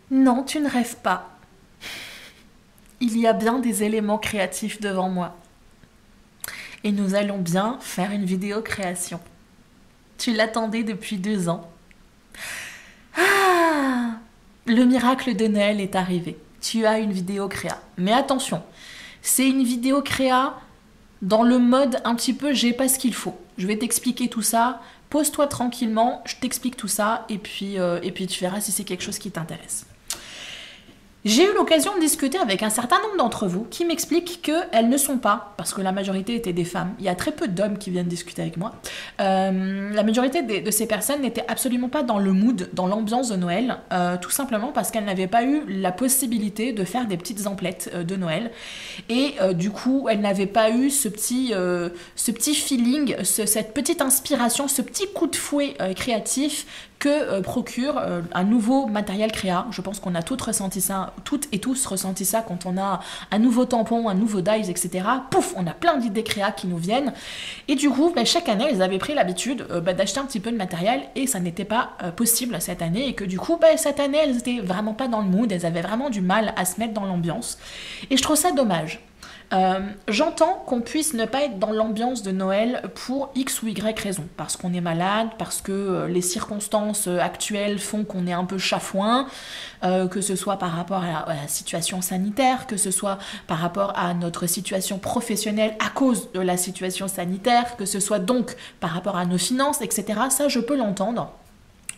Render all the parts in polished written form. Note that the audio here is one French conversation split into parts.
Non, tu ne rêves pas. Il y a bien des éléments créatifs devant moi. Et nous allons bien faire une vidéo création. Tu l'attendais depuis 2 ans. Ah, le miracle de Noël est arrivé. Tu as une vidéo créa. Mais attention, c'est une vidéo créa dans le mode un petit peu j'ai pas ce qu'il faut. Je vais t'expliquer tout ça. Pose-toi tranquillement, je t'explique tout ça et puis tu verras si c'est quelque chose qui t'intéresse. J'ai eu l'occasion de discuter avec un certain nombre d'entre vous qui m'expliquent qu'elles ne sont pas, parce que la majorité étaient des femmes, il y a très peu d'hommes qui viennent discuter avec moi, la majorité de ces personnes n'étaient absolument pas dans le mood, dans l'ambiance de Noël, tout simplement parce qu'elles n'avaient pas eu la possibilité de faire des petites emplettes de Noël, et du coup elles n'avaient pas eu ce petit feeling, cette petite inspiration, ce petit coup de fouet créatif que procure un nouveau matériel créa. Je pense qu'on a toutes ressenti ça, toutes et tous ressenti ça quand on a un nouveau tampon, un nouveau dies, etc. Pouf, on a plein d'idées créa qui nous viennent. Et du coup, chaque année, elles avaient pris l'habitude d'acheter un petit peu de matériel et ça n'était pas possible cette année. Et que du coup, cette année, elles étaient vraiment pas dans le mood, elles avaient vraiment du mal à se mettre dans l'ambiance. Et je trouve ça dommage. J'entends qu'on puisse ne pas être dans l'ambiance de Noël pour X ou Y raison, parce qu'on est malade, parce que les circonstances actuelles font qu'on est un peu chafouin, que ce soit par rapport à la situation sanitaire, que ce soit par rapport à notre situation professionnelle à cause de la situation sanitaire, que ce soit donc par rapport à nos finances, etc. Ça, je peux l'entendre.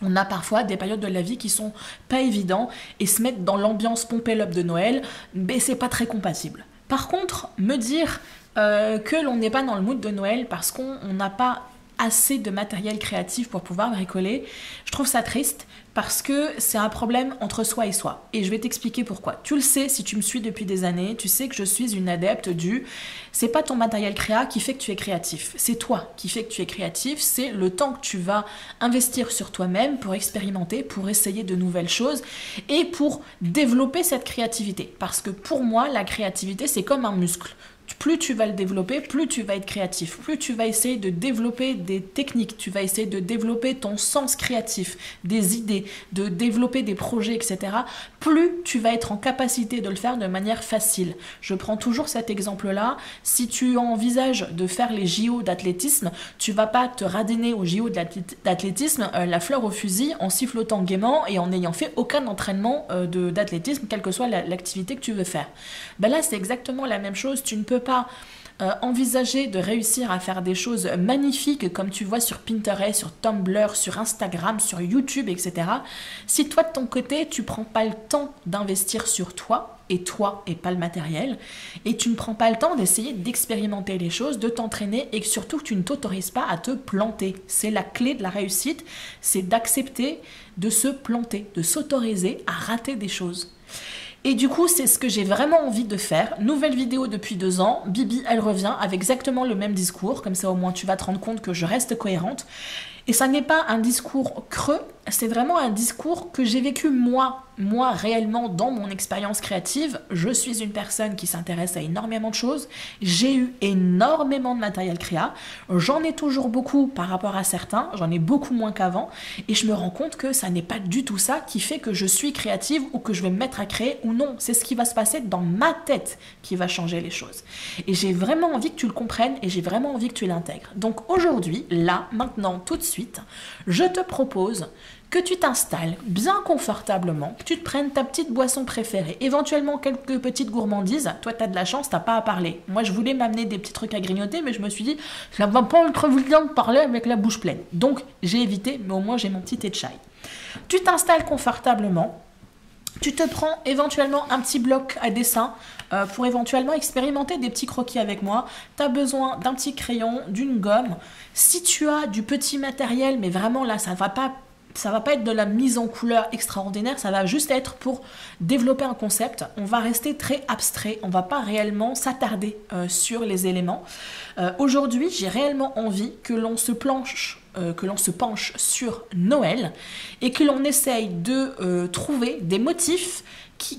On a parfois des périodes de la vie qui sont pas évidentes et se mettre dans l'ambiance pompée-up de Noël, mais c'est pas très compatible. Par contre, me dire que l'on n'est pas dans le mood de Noël parce qu'on n'a pas assez de matériel créatif pour pouvoir bricoler, je trouve ça triste parce que c'est un problème entre soi et soi. Et je vais t'expliquer pourquoi. Tu le sais, si tu me suis depuis des années, tu sais que je suis une adepte du c'est pas ton matériel créa qui fait que tu es créatif, c'est toi qui fait que tu es créatif, c'est le temps que tu vas investir sur toi-même pour expérimenter, pour essayer de nouvelles choses et pour développer cette créativité. Parce que pour moi, la créativité, c'est comme un muscle. Plus tu vas le développer, plus tu vas être créatif, plus tu vas essayer de développer des techniques, tu vas essayer de développer ton sens créatif, des idées, de développer des projets, etc. Plus tu vas être en capacité de le faire de manière facile. Je prends toujours cet exemple-là. Si tu envisages de faire les JO d'athlétisme, tu vas pas te radiner aux JO d'athlétisme la fleur au fusil en sifflotant gaiement et en n'ayant fait aucun entraînement d'athlétisme, quelle que soit l'activité que tu veux faire. Là, c'est exactement la même chose. Tu ne peux pas envisager de réussir à faire des choses magnifiques comme tu vois sur Pinterest, sur Tumblr, sur Instagram, sur YouTube, etc. Si toi de ton côté tu prends pas le temps d'investir sur toi et pas le matériel, et tu ne prends pas le temps d'essayer d'expérimenter les choses, de t'entraîner et surtout que tu ne t'autorises pas à te planter. C'est la clé de la réussite, c'est d'accepter de se planter, de s'autoriser à rater des choses. Et du coup, c'est ce que j'ai vraiment envie de faire. Nouvelle vidéo depuis 2 ans. Bibi, elle revient avec exactement le même discours. Comme ça, au moins, tu vas te rendre compte que je reste cohérente. Et ça n'est pas un discours creux, c'est vraiment un discours que j'ai vécu moi réellement dans mon expérience créative. Je suis une personne qui s'intéresse à énormément de choses, j'ai eu énormément de matériel créa, j'en ai toujours beaucoup par rapport à certains, j'en ai beaucoup moins qu'avant, et je me rends compte que ça n'est pas du tout ça qui fait que je suis créative ou que je vais me mettre à créer ou non, c'est ce qui va se passer dans ma tête qui va changer les choses. Et j'ai vraiment envie que tu le comprennes et j'ai vraiment envie que tu l'intègres. Donc aujourd'hui, là, maintenant, tout de suite, je te propose que tu t'installes bien confortablement, que tu te prennes ta petite boisson préférée, éventuellement quelques petites gourmandises. Toi, tu as de la chance, t'as pas à parler. Moi, je voulais m'amener des petits trucs à grignoter, mais je me suis dit, ça va pas être évident de parler avec la bouche pleine. Donc, j'ai évité, mais au moins, j'ai mon petit thé de chai. Tu t'installes confortablement. Tu te prends éventuellement un petit bloc à dessin pour éventuellement expérimenter des petits croquis avec moi. Tu as besoin d'un petit crayon, d'une gomme. Si tu as du petit matériel, mais vraiment là, ça va pas être de la mise en couleur extraordinaire, ça va juste être pour développer un concept. On va rester très abstrait, on va pas réellement s'attarder sur les éléments. Aujourd'hui, j'ai réellement envie que l'on se penche sur Noël et que l'on essaye de trouver des motifs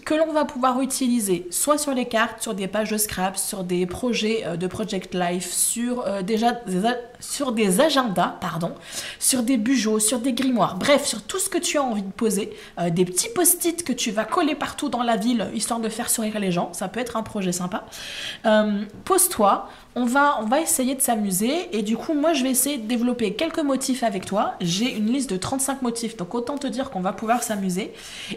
que l'on va pouvoir utiliser soit sur les cartes, sur des pages de scrap, sur des projets de Project Life, sur des agendas, pardon, sur des bujots, sur des grimoires, bref, sur tout ce que tu as envie de poser, des petits post-it que tu vas coller partout dans la ville, histoire de faire sourire les gens, ça peut être un projet sympa. Pose-toi, on va essayer de s'amuser et du coup moi je vais essayer de développer quelques motifs avec toi. J'ai une liste de 35 motifs, donc autant te dire qu'on va pouvoir s'amuser.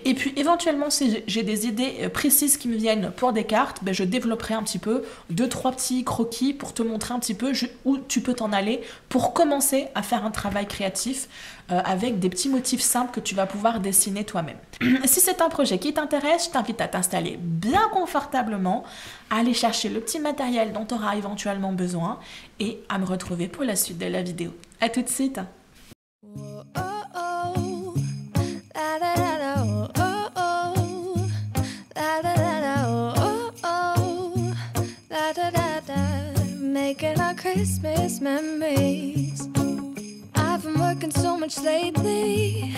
Et puis éventuellement si j'ai des idées précises qui me viennent pour des cartes, ben, je développerai un petit peu 2-3 petits croquis pour te montrer un petit peu où tu peux t'en aller pour commencer à faire un travail créatif avec des petits motifs simples que tu vas pouvoir dessiner toi-même. Si c'est un projet qui t'intéresse, je t'invite à t'installer bien confortablement, à aller chercher le petit matériel dont tu auras éventuellement besoin et à me retrouver pour la suite de la vidéo. À tout de suite. Making our Christmas memories. I've been working so much lately,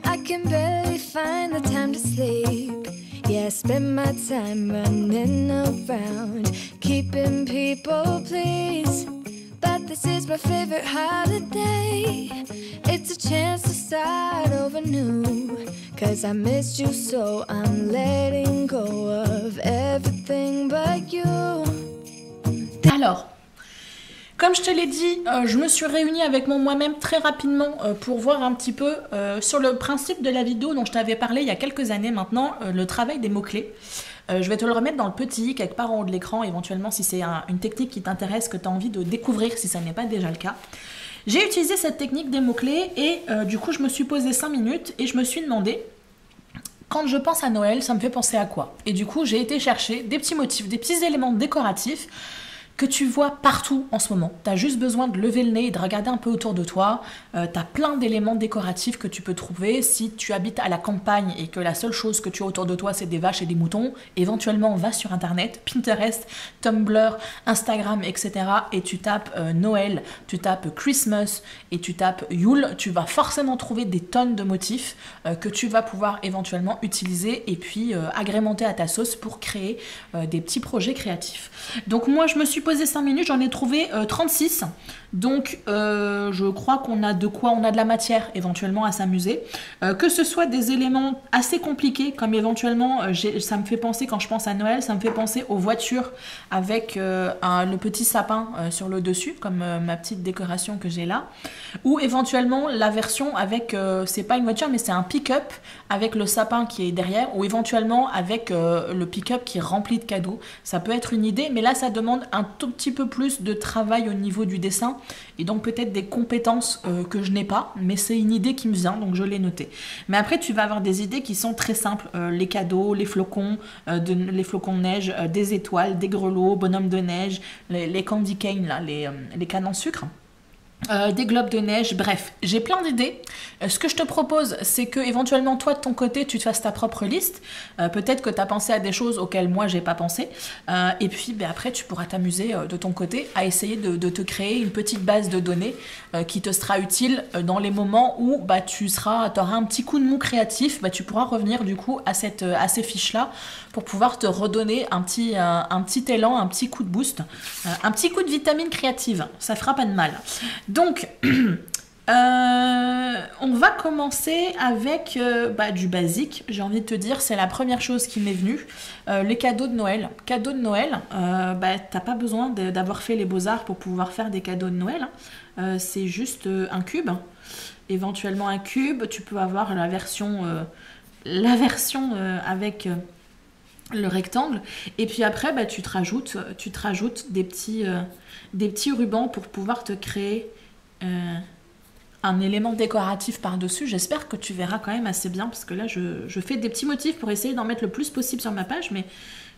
I can barely find the time to sleep. Yeah, I spend my time running around, keeping people pleased. But this is my favorite holiday. It's a chance to start over new. Cause I missed you so I'm letting go of everything but you. Alors, comme je te l'ai dit, je me suis réunie avec moi-même très rapidement pour voir un petit peu sur le principe de la vidéo dont je t'avais parlé il y a quelques années maintenant, le travail des mots-clés. Je vais te le remettre dans le petit, quelque part en haut de l'écran, éventuellement si c'est une technique qui t'intéresse, que tu as envie de découvrir si ça n'est pas déjà le cas. J'ai utilisé cette technique des mots-clés et du coup je me suis posé 5 minutes et je me suis demandé, quand je pense à Noël, ça me fait penser à quoi? Et du coup j'ai été chercher des petits motifs, des petits éléments décoratifs que tu vois partout en ce moment. Tu as juste besoin de lever le nez et de regarder un peu autour de toi. Tu as plein d'éléments décoratifs que tu peux trouver. Si tu habites à la campagne et que la seule chose que tu as autour de toi, c'est des vaches et des moutons, éventuellement, va sur Internet, Pinterest, Tumblr, Instagram, etc. et tu tapes Noël, tu tapes Christmas et tu tapes Yule. Tu vas forcément trouver des tonnes de motifs que tu vas pouvoir éventuellement utiliser et puis agrémenter à ta sauce pour créer des petits projets créatifs. Donc moi, je me suis posé 5 minutes, j'en ai trouvé 36. Donc je crois qu'on a de quoi, on a de la matière éventuellement à s'amuser. Que ce soit des éléments assez compliqués, comme éventuellement, ça me fait penser, quand je pense à Noël, ça me fait penser aux voitures avec le petit sapin sur le dessus, comme ma petite décoration que j'ai là. Ou éventuellement la version avec, c'est pas une voiture mais c'est un pick-up avec le sapin qui est derrière, ou éventuellement avec le pick-up qui est rempli de cadeaux. Ça peut être une idée, mais là ça demande un tout petit peu plus de travail au niveau du dessin et donc peut-être des compétences que je n'ai pas, mais c'est une idée qui me vient, donc je l'ai notée. Mais après tu vas avoir des idées qui sont très simples, les cadeaux, les flocons de neige, des étoiles, des grelots, bonhommes de neige, les candy canes, là, les cannes en sucre. Des globes de neige, bref, j'ai plein d'idées. Ce que je te propose, c'est que éventuellement toi de ton côté, tu te fasses ta propre liste. Peut-être que tu as pensé à des choses auxquelles moi j'ai pas pensé. Et puis après, tu pourras t'amuser de ton côté à essayer de te créer une petite base de données qui te sera utile dans les moments où tu auras un petit coup de mou créatif. Tu pourras revenir du coup à ces fiches-là pour pouvoir te redonner un petit élan, un petit coup de boost, un petit coup de vitamine créative. Ça fera pas de mal. Donc, on va commencer avec du basique. J'ai envie de te dire, c'est la première chose qui m'est venue. Les cadeaux de Noël. Cadeaux de Noël, t'as pas besoin d'avoir fait les beaux-arts pour pouvoir faire des cadeaux de Noël. C'est juste un cube. Éventuellement un cube. Tu peux avoir la version avec le rectangle. Et puis après, tu te rajoutes des petits rubans pour pouvoir te créer un élément décoratif par-dessus. J'espère que tu verras quand même assez bien, parce que là je fais des petits motifs pour essayer d'en mettre le plus possible sur ma page, mais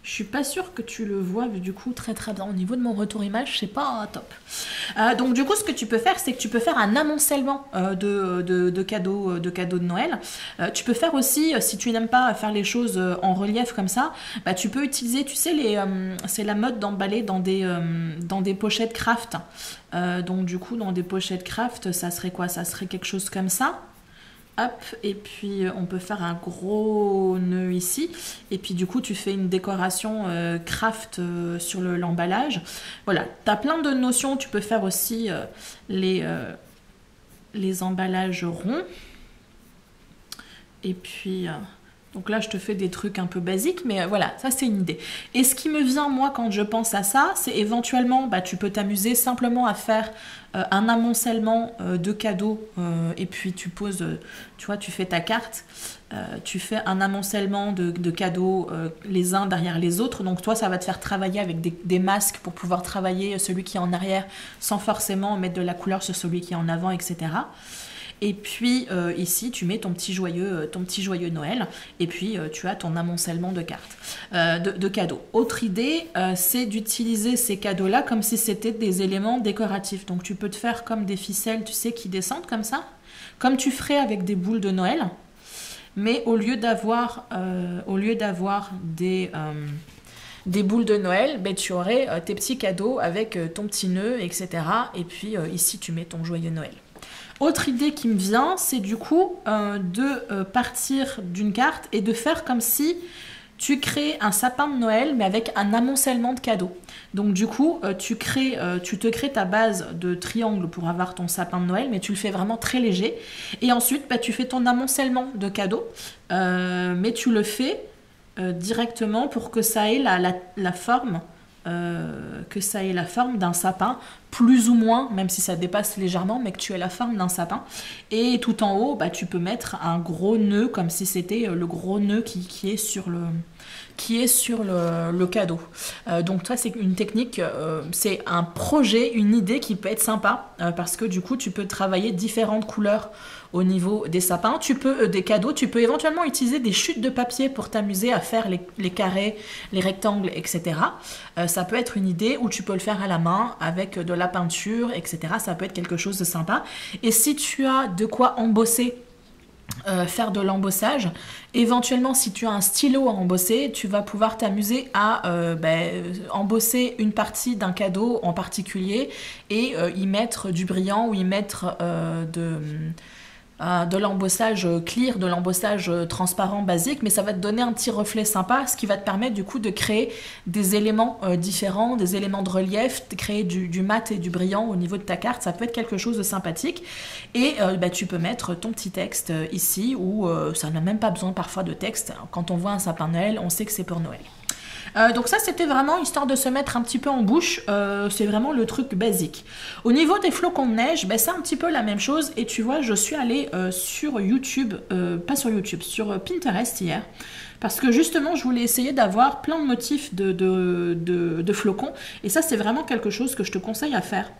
je suis pas sûre que tu le vois du coup très très bien. Au niveau de mon retour image, c'est pas top. Donc du coup, ce que tu peux faire, c'est que tu peux faire un amoncellement de cadeaux de Noël. Tu peux faire aussi, si tu n'aimes pas faire les choses en relief comme ça, tu peux utiliser, tu sais, c'est la mode d'emballer dans des pochettes craft. Donc du coup, dans des pochettes craft, ça serait quoi? Ça serait quelque chose comme ça. Hop, et puis on peut faire un gros nœud ici. Et puis du coup, tu fais une décoration craft sur l'emballage. Voilà, tu as plein de notions. Tu peux faire aussi les emballages ronds. Et puis... donc là, je te fais des trucs un peu basiques, mais voilà, ça c'est une idée. Et ce qui me vient, moi, quand je pense à ça, c'est éventuellement, tu peux t'amuser simplement à faire un amoncellement de cadeaux, et puis tu poses, tu vois, tu fais ta carte, tu fais un amoncellement de cadeaux les uns derrière les autres. Donc toi, ça va te faire travailler avec des masques pour pouvoir travailler celui qui est en arrière sans forcément mettre de la couleur sur celui qui est en avant, etc. Et puis ici, tu mets ton petit joyeux Noël. Et puis, tu as ton amoncellement de cartes, de cadeaux. Autre idée, c'est d'utiliser ces cadeaux-là comme si c'était des éléments décoratifs. Donc, tu peux te faire comme des ficelles, tu sais, qui descendent comme ça. Comme tu ferais avec des boules de Noël. Mais au lieu d'avoir des boules de Noël, tu aurais tes petits cadeaux avec ton petit nœud, etc. Et puis, ici, tu mets ton joyeux Noël. Autre idée qui me vient, c'est du coup de partir d'une carte et de faire comme si tu crées un sapin de Noël, mais avec un amoncellement de cadeaux. Donc du coup, tu te crées ta base de triangle pour avoir ton sapin de Noël, mais tu le fais vraiment très léger. Et ensuite, tu fais ton amoncellement de cadeaux, mais tu le fais directement pour que ça ait la forme. Que ça ait la forme d'un sapin, plus ou moins, même si ça dépasse légèrement, mais que tu aies la forme d'un sapin. Et tout en haut, tu peux mettre un gros nœud, comme si c'était le gros nœud qui est sur le cadeau. Donc ça, c'est une technique, c'est un projet, une idée qui peut être sympa, parce que du coup, tu peux travailler différentes couleurs au niveau des sapins. Des cadeaux, tu peux éventuellement utiliser des chutes de papier pour t'amuser à faire les carrés, les rectangles, etc. Ça peut être une idée, ou tu peux le faire à la main avec de la peinture, etc. Ça peut être quelque chose de sympa. Et si tu as de quoi embosser, faire de l'embossage, éventuellement si tu as un stylo à embosser, tu vas pouvoir t'amuser à embosser une partie d'un cadeau en particulier et y mettre du brillant ou y mettre de l'embossage clear, de l'embossage transparent basique, mais ça va te donner un petit reflet sympa, ce qui va te permettre du coup de créer des éléments différents, des éléments de relief, de créer du mat et du brillant au niveau de ta carte. Ça peut être quelque chose de sympathique. Et tu peux mettre ton petit texte ici, où ça n'a même pas besoin parfois de texte. Quand on voit un sapin Noël, on sait que c'est pour Noël. Donc ça, c'était vraiment histoire de se mettre un petit peu en bouche. C'est vraiment le truc basique. Au niveau des flocons de neige, c'est un petit peu la même chose. Et tu vois, je suis allée sur YouTube, pas sur YouTube, sur Pinterest hier. Parce que justement, je voulais essayer d'avoir plein de motifs de flocons. Et ça, c'est vraiment quelque chose que je te conseille à faire.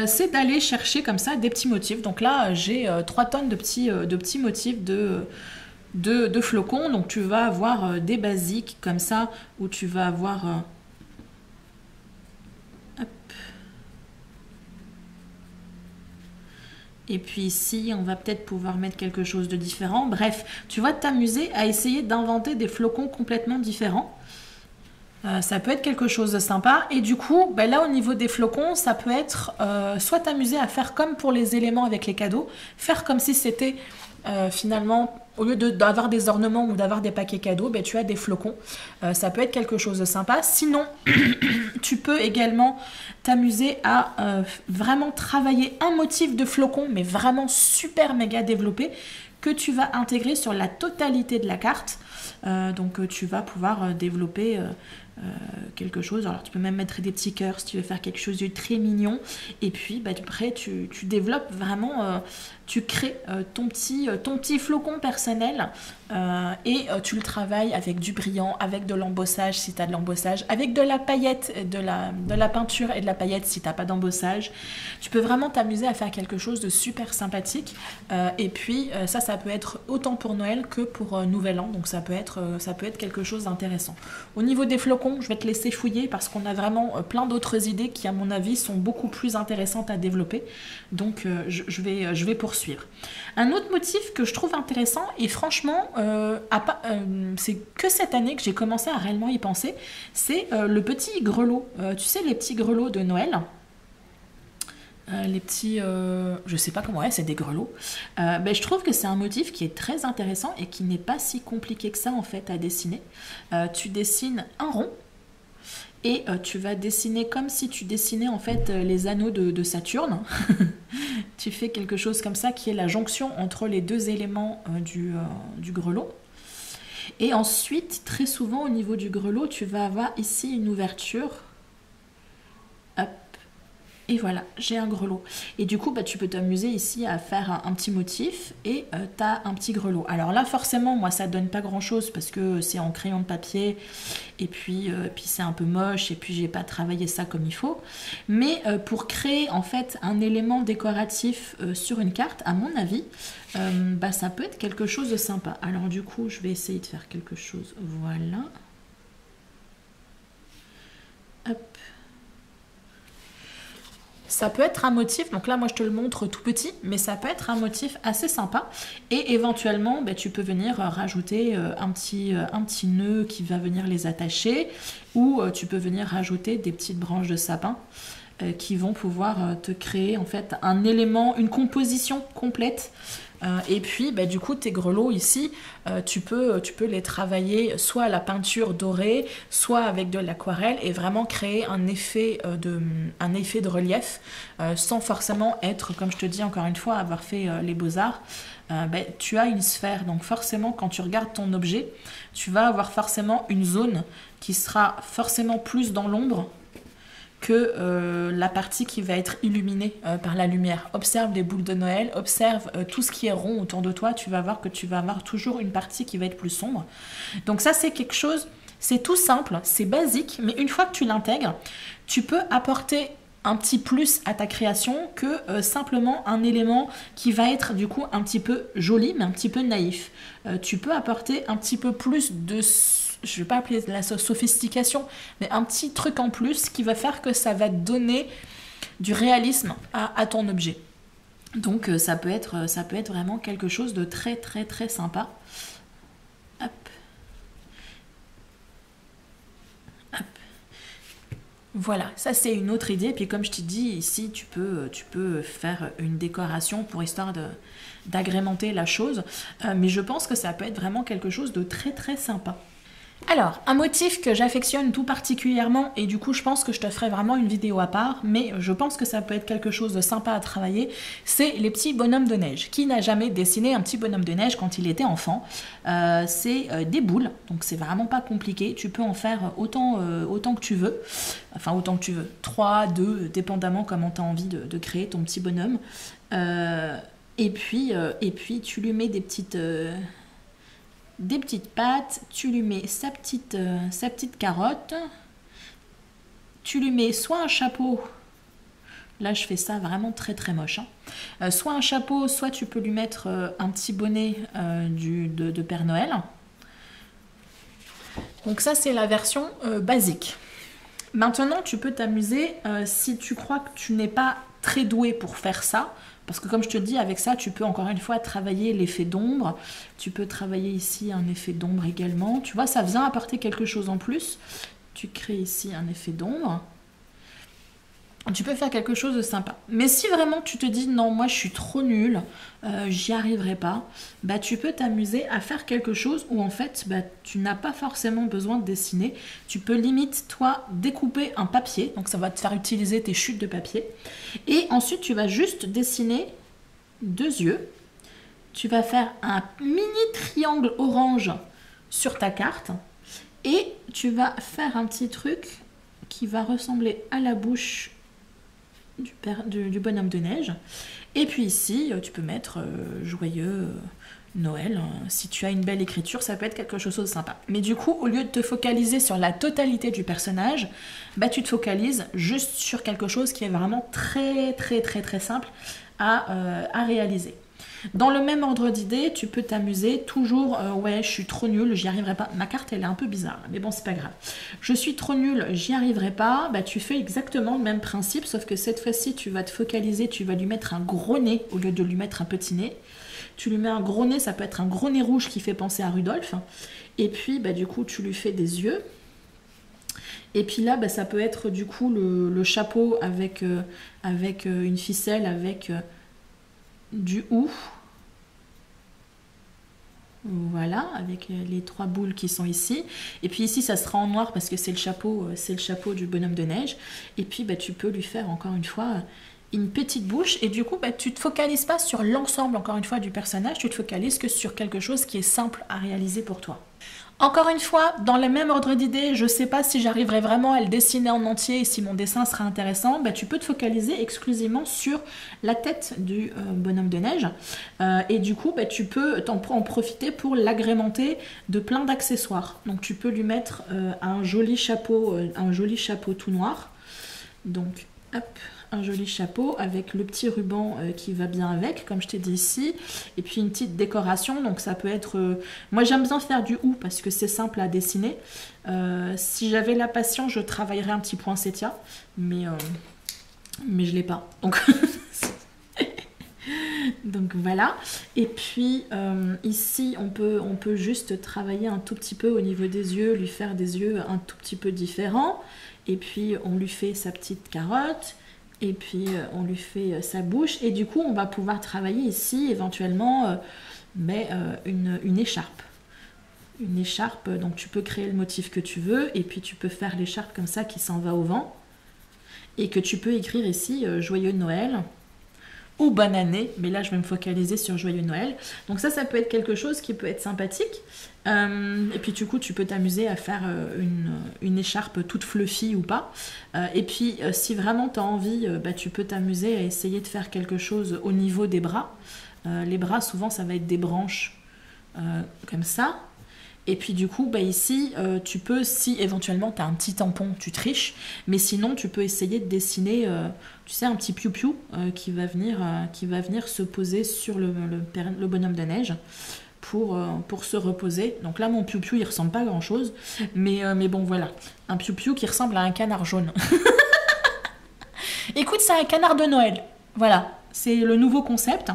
C'est d'aller chercher comme ça des petits motifs. Donc là, j'ai 3 tonnes de petits motifs de flocons. Donc tu vas avoir des basiques comme ça, où tu vas avoir hop. Et puis ici on va peut-être pouvoir mettre quelque chose de différent. Bref, tu vas t'amuser à essayer d'inventer des flocons complètement différents. Ça peut être quelque chose de sympa. Et du coup, là au niveau des flocons, ça peut être soit t'amuser à faire comme pour les éléments avec les cadeaux, faire comme si c'était finalement, au lieu d'avoir des ornements ou d'avoir des paquets cadeaux, tu as des flocons. Ça peut être quelque chose de sympa. Sinon, tu peux également t'amuser à vraiment travailler un motif de flocon, mais vraiment super méga développé, que tu vas intégrer sur la totalité de la carte. Donc tu vas pouvoir développer quelque chose. Alors tu peux même mettre des petits cœurs si tu veux faire quelque chose de très mignon. Et puis après tu développes vraiment, tu crées ton petit flocon personnel et tu le travailles avec du brillant, avec de l'embossage si tu as de l'embossage, avec de la paillette, de la peinture et de la paillette si tu n'as pas d'embossage. Tu peux vraiment t'amuser à faire quelque chose de super sympathique. Et puis ça peut être autant pour Noël que pour Nouvel An. Donc ça peut être quelque chose d'intéressant. Au niveau des flocons, je vais te laisser fouiller parce qu'on a vraiment plein d'autres idées qui à mon avis sont beaucoup plus intéressantes à développer. Donc je vais poursuivre. Un autre motif que je trouve intéressant, et franchement c'est que cette année que j'ai commencé à réellement y penser, c'est le petit grelot. Tu sais, les petits grelots de Noël. les petits, je sais pas comment, ouais, c'est des grelots. Ben, je trouve que c'est un motif qui est très intéressant et qui n'est pas si compliqué que ça en fait à dessiner. Tu dessines un rond et tu vas dessiner comme si tu dessinais en fait les anneaux de Saturne. Tu fais quelque chose comme ça qui est la jonction entre les deux éléments du grelot. Et ensuite, très souvent au niveau du grelot, tu vas avoir ici une ouverture. Hop. Et voilà, j'ai un grelot. Et du coup, bah, tu peux t'amuser ici à faire un petit motif et tu as un petit grelot. Alors là, forcément, moi, ça donne pas grand-chose parce que c'est en crayon de papier et puis c'est un peu moche et puis j'ai pas travaillé ça comme il faut. Mais pour créer en fait un élément décoratif sur une carte, à mon avis, bah, ça peut être quelque chose de sympa. Alors du coup, je vais essayer de faire quelque chose. Voilà. Hop. Ça peut être un motif, donc là moi je te le montre tout petit, mais ça peut être un motif assez sympa. Et éventuellement, bah, tu peux venir rajouter un petit nœud qui va venir les attacher, ou tu peux venir rajouter des petites branches de sapin qui vont pouvoir te créer en fait un élément, une composition complète. Et puis bah, du coup tes grelots ici, tu peux les travailler soit à la peinture dorée, soit avec de l'aquarelle et vraiment créer un effet de relief sans forcément être, comme je te dis encore une fois, avoir fait les beaux-arts. Bah, tu as une sphère, donc forcément quand tu regardes ton objet, tu vas avoir forcément une zone qui sera forcément plus dans l'ombre que la partie qui va être illuminée par la lumière. Observe les boules de Noël, observe tout ce qui est rond autour de toi, tu vas voir que tu vas avoir toujours une partie qui va être plus sombre. Donc ça c'est quelque chose, c'est tout simple, c'est basique, mais une fois que tu l'intègres, tu peux apporter un petit plus à ta création que simplement un élément qui va être du coup un petit peu joli mais un petit peu naïf. Tu peux apporter un petit peu plus de, je ne vais pas appeler la sophistication, mais un petit truc en plus qui va faire que ça va donner du réalisme à ton objet. Donc ça peut être vraiment quelque chose de très très très sympa. Hop. Hop. Voilà, ça c'est une autre idée. Puis comme je t'ai dit, ici tu peux faire une décoration pour histoire d'agrémenter la chose. Mais je pense que ça peut être vraiment quelque chose de très très sympa. Alors, un motif que j'affectionne tout particulièrement, et du coup je pense que je te ferai vraiment une vidéo à part, mais je pense que ça peut être quelque chose de sympa à travailler, c'est les petits bonhommes de neige. Qui n'a jamais dessiné un petit bonhomme de neige quand il était enfant? C'est des boules, donc c'est vraiment pas compliqué, tu peux en faire autant que tu veux, enfin autant que tu veux, 3, 2, dépendamment comment tu as envie de créer ton petit bonhomme. Et puis tu lui mets des petites pattes, tu lui mets sa petite carotte, tu lui mets soit un chapeau, là je fais ça vraiment très très moche, hein. Soit un chapeau, soit tu peux lui mettre un petit bonnet de Père Noël. Donc ça c'est la version basique. Maintenant tu peux t'amuser si tu crois que tu n'es pas très doué pour faire ça. Parce que comme je te dis, avec ça, tu peux encore une fois travailler l'effet d'ombre. Tu peux travailler ici un effet d'ombre également. Tu vois, ça vient apporter quelque chose en plus. Tu crées ici un effet d'ombre. Tu peux faire quelque chose de sympa. Mais si vraiment tu te dis, non, moi je suis trop nulle, j'y arriverai pas, bah, tu peux t'amuser à faire quelque chose où en fait, bah, tu n'as pas forcément besoin de dessiner. Tu peux limite, toi, découper un papier. Donc ça va te faire utiliser tes chutes de papier. Et ensuite, tu vas juste dessiner 2 yeux. Tu vas faire un mini triangle orange sur ta carte. Et tu vas faire un petit truc qui va ressembler à la bouche du bonhomme de neige. Et puis ici, tu peux mettre joyeux Noël. Si tu as une belle écriture, ça peut être quelque chose de sympa. Mais du coup, au lieu de te focaliser sur la totalité du personnage, bah, tu te focalises juste sur quelque chose qui est vraiment très très très très simple à réaliser. Dans le même ordre d'idée, tu peux t'amuser toujours, ouais, je suis trop nulle, j'y arriverai pas. Ma carte, elle est un peu bizarre, mais bon, c'est pas grave. Je suis trop nulle, j'y arriverai pas. Bah, tu fais exactement le même principe, sauf que cette fois-ci, tu vas te focaliser, tu vas lui mettre un gros nez au lieu de lui mettre un petit nez. Tu lui mets un gros nez, ça peut être un gros nez rouge qui fait penser à Rudolph. Et puis, bah, du coup, tu lui fais des yeux. Et puis là, bah, ça peut être du coup le chapeau avec, avec une ficelle, avec du hou. Voilà, avec les 3 boules qui sont ici. Et puis ici, ça sera en noir parce que c'est le chapeau du bonhomme de neige. Et puis, bah, tu peux lui faire encore une fois une petite bouche. Et du coup, bah, tu te focalises pas sur l'ensemble, encore une fois, du personnage. Tu te focalises que sur quelque chose qui est simple à réaliser pour toi. Encore une fois, dans le même ordre d'idée, je ne sais pas si j'arriverai vraiment à le dessiner en entier et si mon dessin sera intéressant, bah, tu peux te focaliser exclusivement sur la tête du bonhomme de neige. Et du coup, bah, tu peux en profiter pour l'agrémenter de plein d'accessoires. Donc tu peux lui mettre un joli chapeau tout noir. Donc, hop, un joli chapeau avec le petit ruban qui va bien avec, comme je t'ai dit ici, et puis une petite décoration. Donc ça peut être... moi j'aime bien faire du hou parce que c'est simple à dessiner. Si j'avais la patience, je travaillerais un petit poinsettia, mais je l'ai pas. Donc... Donc voilà, et puis ici on peut juste travailler un tout petit peu au niveau des yeux, lui faire des yeux un tout petit peu différents, et puis on lui fait sa petite carotte, et puis on lui fait sa bouche, et du coup on va pouvoir travailler ici éventuellement une écharpe. Une écharpe, donc tu peux créer le motif que tu veux, et puis tu peux faire l'écharpe comme ça qui s'en va au vent, et que tu peux écrire ici Joyeux Noël ou bonne année, mais là je vais me focaliser sur Joyeux Noël. Donc ça peut être quelque chose qui peut être sympathique. Et puis du coup tu peux t'amuser à faire une écharpe toute fluffy ou pas. Et puis si vraiment tu as envie, tu peux t'amuser à essayer de faire quelque chose au niveau des bras. Les bras souvent ça va être des branches comme ça. Et puis du coup, ici, tu peux, si éventuellement tu as un petit tampon, tu triches, mais sinon tu peux essayer de dessiner, tu sais, un petit piou-piou qui va venir se poser sur le bonhomme de neige pour se reposer. Donc là, mon piou-piou, il ressemble pas à grand-chose, mais bon, voilà, un piou-piou qui ressemble à un canard jaune. Écoute, c'est un canard de Noël. Voilà, c'est le nouveau concept.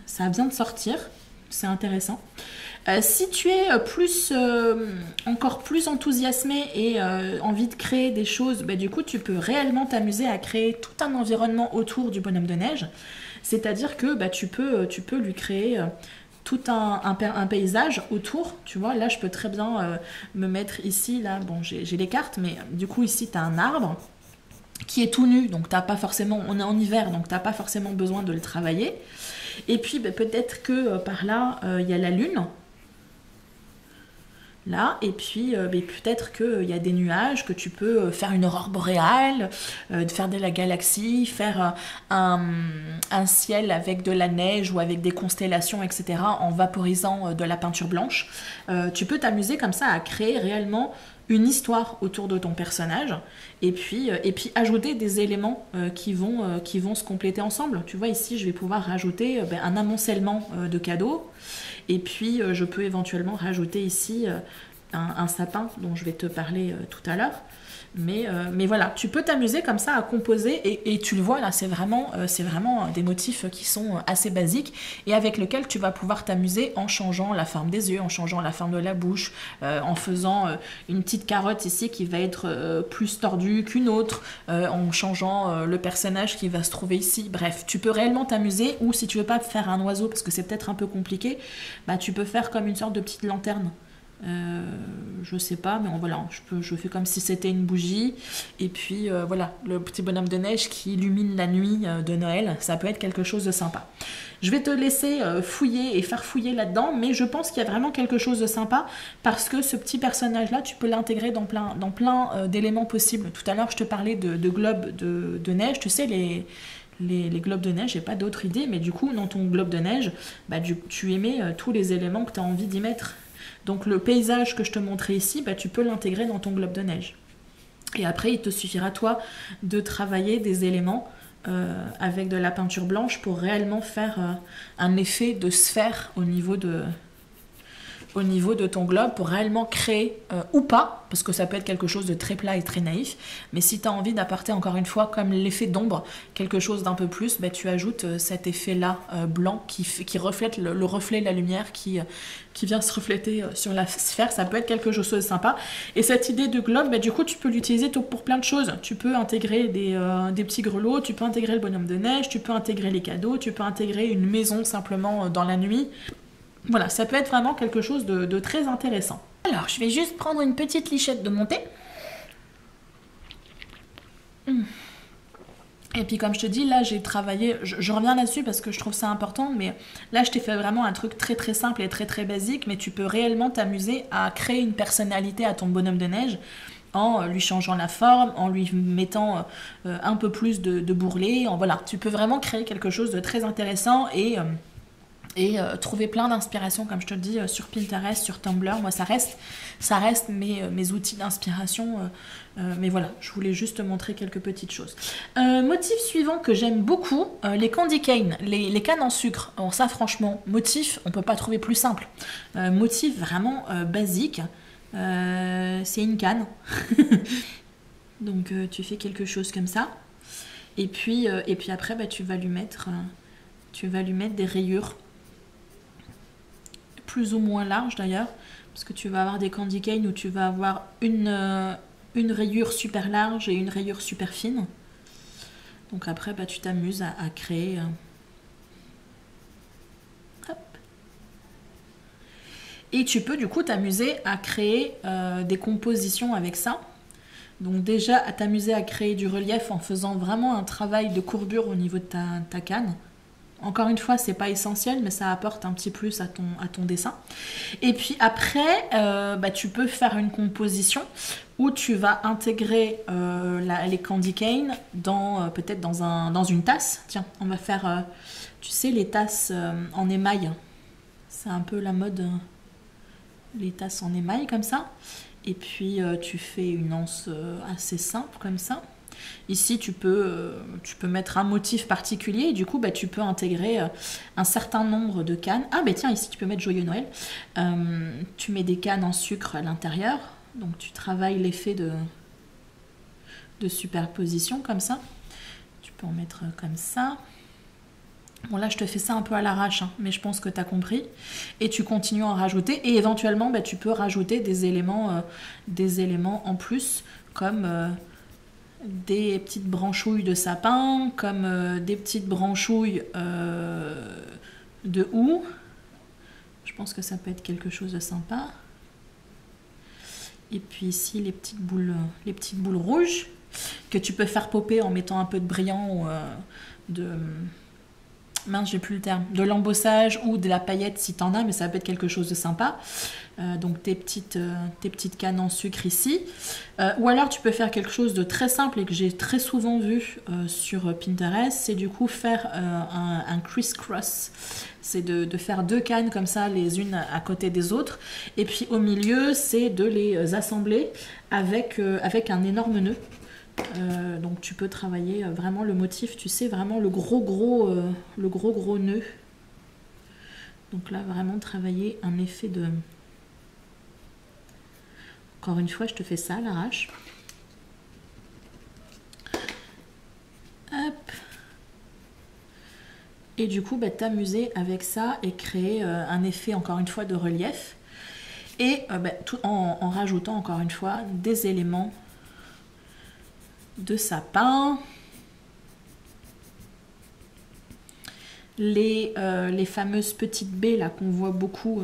Ça vient de sortir, c'est intéressant. Si tu es encore plus enthousiasmé et envie de créer des choses, du coup tu peux réellement t'amuser à créer tout un environnement autour du bonhomme de neige. C'est-à-dire que tu peux lui créer tout un paysage autour. Tu vois, là je peux très bien me mettre ici, là, bon j'ai les cartes, mais du coup ici tu as un arbre qui est tout nu, donc t'as pas forcément, on est en hiver, donc t'as pas forcément besoin de le travailler. Et puis peut-être que par là il y a la lune. Là, et puis peut-être qu'il y a des nuages, que tu peux faire une aurore boréale, faire de la galaxie, faire un ciel avec de la neige ou avec des constellations, etc., en vaporisant de la peinture blanche. Tu peux t'amuser comme ça à créer réellement une histoire autour de ton personnage, et puis ajouter des éléments qui vont se compléter ensemble. Tu vois, ici, je vais pouvoir rajouter un amoncellement de cadeaux. Et puis, je peux éventuellement rajouter ici un sapin dont je vais te parler tout à l'heure. Mais voilà, tu peux t'amuser comme ça à composer et tu le vois là, c'est vraiment des motifs qui sont assez basiques et avec lesquels tu vas pouvoir t'amuser en changeant la forme des yeux, en changeant la forme de la bouche, en faisant une petite carotte ici qui va être plus tordue qu'une autre, en changeant le personnage qui va se trouver ici. Bref, tu peux réellement t'amuser, ou si tu veux pas faire un oiseau parce que c'est peut-être un peu compliqué, tu peux faire comme une sorte de petite lanterne. Je sais pas, mais voilà, je fais comme si c'était une bougie, et puis voilà, le petit bonhomme de neige qui illumine la nuit de Noël, ça peut être quelque chose de sympa. Je vais te laisser fouiller et faire fouiller là-dedans, mais je pense qu'il y a vraiment quelque chose de sympa, parce que ce petit personnage-là, tu peux l'intégrer dans plein d'éléments possibles. Tout à l'heure, je te parlais de globes de neige, tu sais, les globes de neige, j'ai pas d'autre idée, mais du coup, dans ton globe de neige, tu émets tous les éléments que tu as envie d'y mettre. Donc le paysage que je te montrais ici, tu peux l'intégrer dans ton globe de neige. Et après, il te suffira, toi, de travailler des éléments avec de la peinture blanche pour réellement faire un effet de sphère au niveau au niveau de ton globe pour réellement créer, ou pas, parce que ça peut être quelque chose de très plat et très naïf, mais si tu as envie d'apporter encore une fois, comme l'effet d'ombre, quelque chose d'un peu plus, bah, tu ajoutes cet effet-là blanc qui reflète le reflet de la lumière qui vient se refléter sur la sphère. Ça peut être quelque chose de sympa. Et cette idée de globe, bah, du coup, tu peux l'utiliser pour plein de choses. Tu peux intégrer des petits grelots, tu peux intégrer le bonhomme de neige, tu peux intégrer les cadeaux, tu peux intégrer une maison simplement dans la nuit. Voilà, ça peut être vraiment quelque chose de très intéressant. Alors, je vais juste prendre une petite lichette de mon thé. Et puis comme je te dis, là j'ai travaillé, je reviens là-dessus parce que je trouve ça important, mais là je t'ai fait vraiment un truc très très simple et très très basique, mais tu peux réellement t'amuser à créer une personnalité à ton bonhomme de neige en lui changeant la forme, en lui mettant un peu plus de bourrelet, voilà, tu peux vraiment créer quelque chose de très intéressant et trouver plein d'inspiration, comme je te le dis, sur Pinterest, sur Tumblr. Moi, ça reste mes outils d'inspiration. Mais voilà, je voulais juste te montrer quelques petites choses. Motif suivant que j'aime beaucoup, les candy canes, les cannes en sucre. Alors ça, franchement, motif, on peut pas trouver plus simple. Motif vraiment basique, c'est une canne. Donc, tu fais quelque chose comme ça. Et puis après, bah, tu vas lui mettre des rayures. Plus ou moins large d'ailleurs, parce que tu vas avoir des candy canes où tu vas avoir une rayure super large et une rayure super fine. Donc après, bah, tu t'amuses à créer... Hop. Et tu peux du coup t'amuser à créer des compositions avec ça. Donc déjà, à t'amuser à créer du relief en faisant vraiment un travail de courbure au niveau de ta canne. Encore une fois, c'est pas essentiel, mais ça apporte un petit plus à ton dessin. Et puis après, bah, tu peux faire une composition où tu vas intégrer les candy canes peut-être dans une tasse. Tiens, on va faire, tu sais, les tasses en émail. C'est un peu la mode, les tasses en émail comme ça. Et puis tu fais une anse assez simple comme ça. Ici, tu peux mettre un motif particulier et du coup, bah, tu peux intégrer un certain nombre de cannes. Ah, bah tiens, ici, tu peux mettre Joyeux Noël. Tu mets des cannes en sucre à l'intérieur. Donc, tu travailles l'effet de superposition comme ça. Tu peux en mettre comme ça. Bon, là, je te fais ça un peu à l'arrache, hein, mais je pense que tu as compris. Et tu continues à en rajouter. Et éventuellement, bah, tu peux rajouter des éléments en plus, comme... des petites branchouilles de sapin, comme des petites branchouilles de houx. Je pense que ça peut être quelque chose de sympa. Et puis ici, les petites boules rouges que tu peux faire popper en mettant un peu de brillant ou mince, j'ai plus le terme, de l'embossage ou de la paillette si t'en as, mais ça peut être quelque chose de sympa. Donc tes petites cannes en sucre ici. Ou alors tu peux faire quelque chose de très simple et que j'ai très souvent vu sur Pinterest, c'est du coup faire un criss-cross. C'est de faire deux cannes comme ça, les unes à côté des autres. Et puis au milieu, c'est de les assembler avec un énorme nœud. Donc tu peux travailler vraiment le motif, tu sais, vraiment le gros nœud. Donc là, vraiment travailler un effet de... Encore une fois, je te fais ça à l'arrache. Hop. Et du coup, bah, t'amuser avec ça et créer un effet, encore une fois, de relief. Et bah, tout en rajoutant, encore une fois, des éléments de sapin, les fameuses petites baies là qu'on voit beaucoup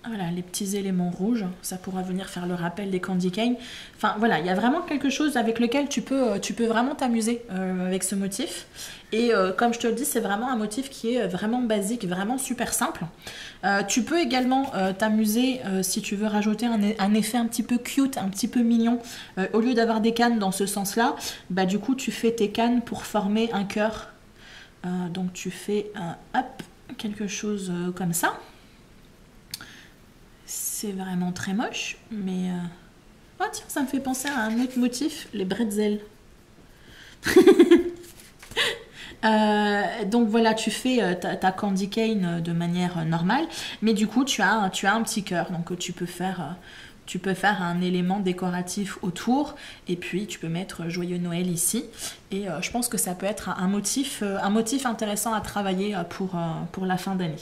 voilà, les petits éléments rouges, ça pourra venir faire le rappel des candy canes. Enfin voilà, il y a vraiment quelque chose avec lequel tu peux vraiment t'amuser avec ce motif. Et comme je te le dis, c'est vraiment un motif qui est vraiment basique, vraiment super simple. Tu peux également t'amuser si tu veux rajouter un effet un petit peu cute, un petit peu mignon. Au lieu d'avoir des cannes dans ce sens-là, bah, du coup tu fais tes cannes pour former un cœur. Donc tu fais hop, quelque chose comme ça. C'est vraiment très moche, mais... Oh tiens, ça me fait penser à un autre motif, les bretzels. Donc voilà, tu fais ta candy cane de manière normale, mais du coup tu as un petit cœur, donc tu peux faire un élément décoratif autour, et puis tu peux mettre Joyeux Noël ici, et je pense que ça peut être un motif intéressant à travailler pour la fin d'année.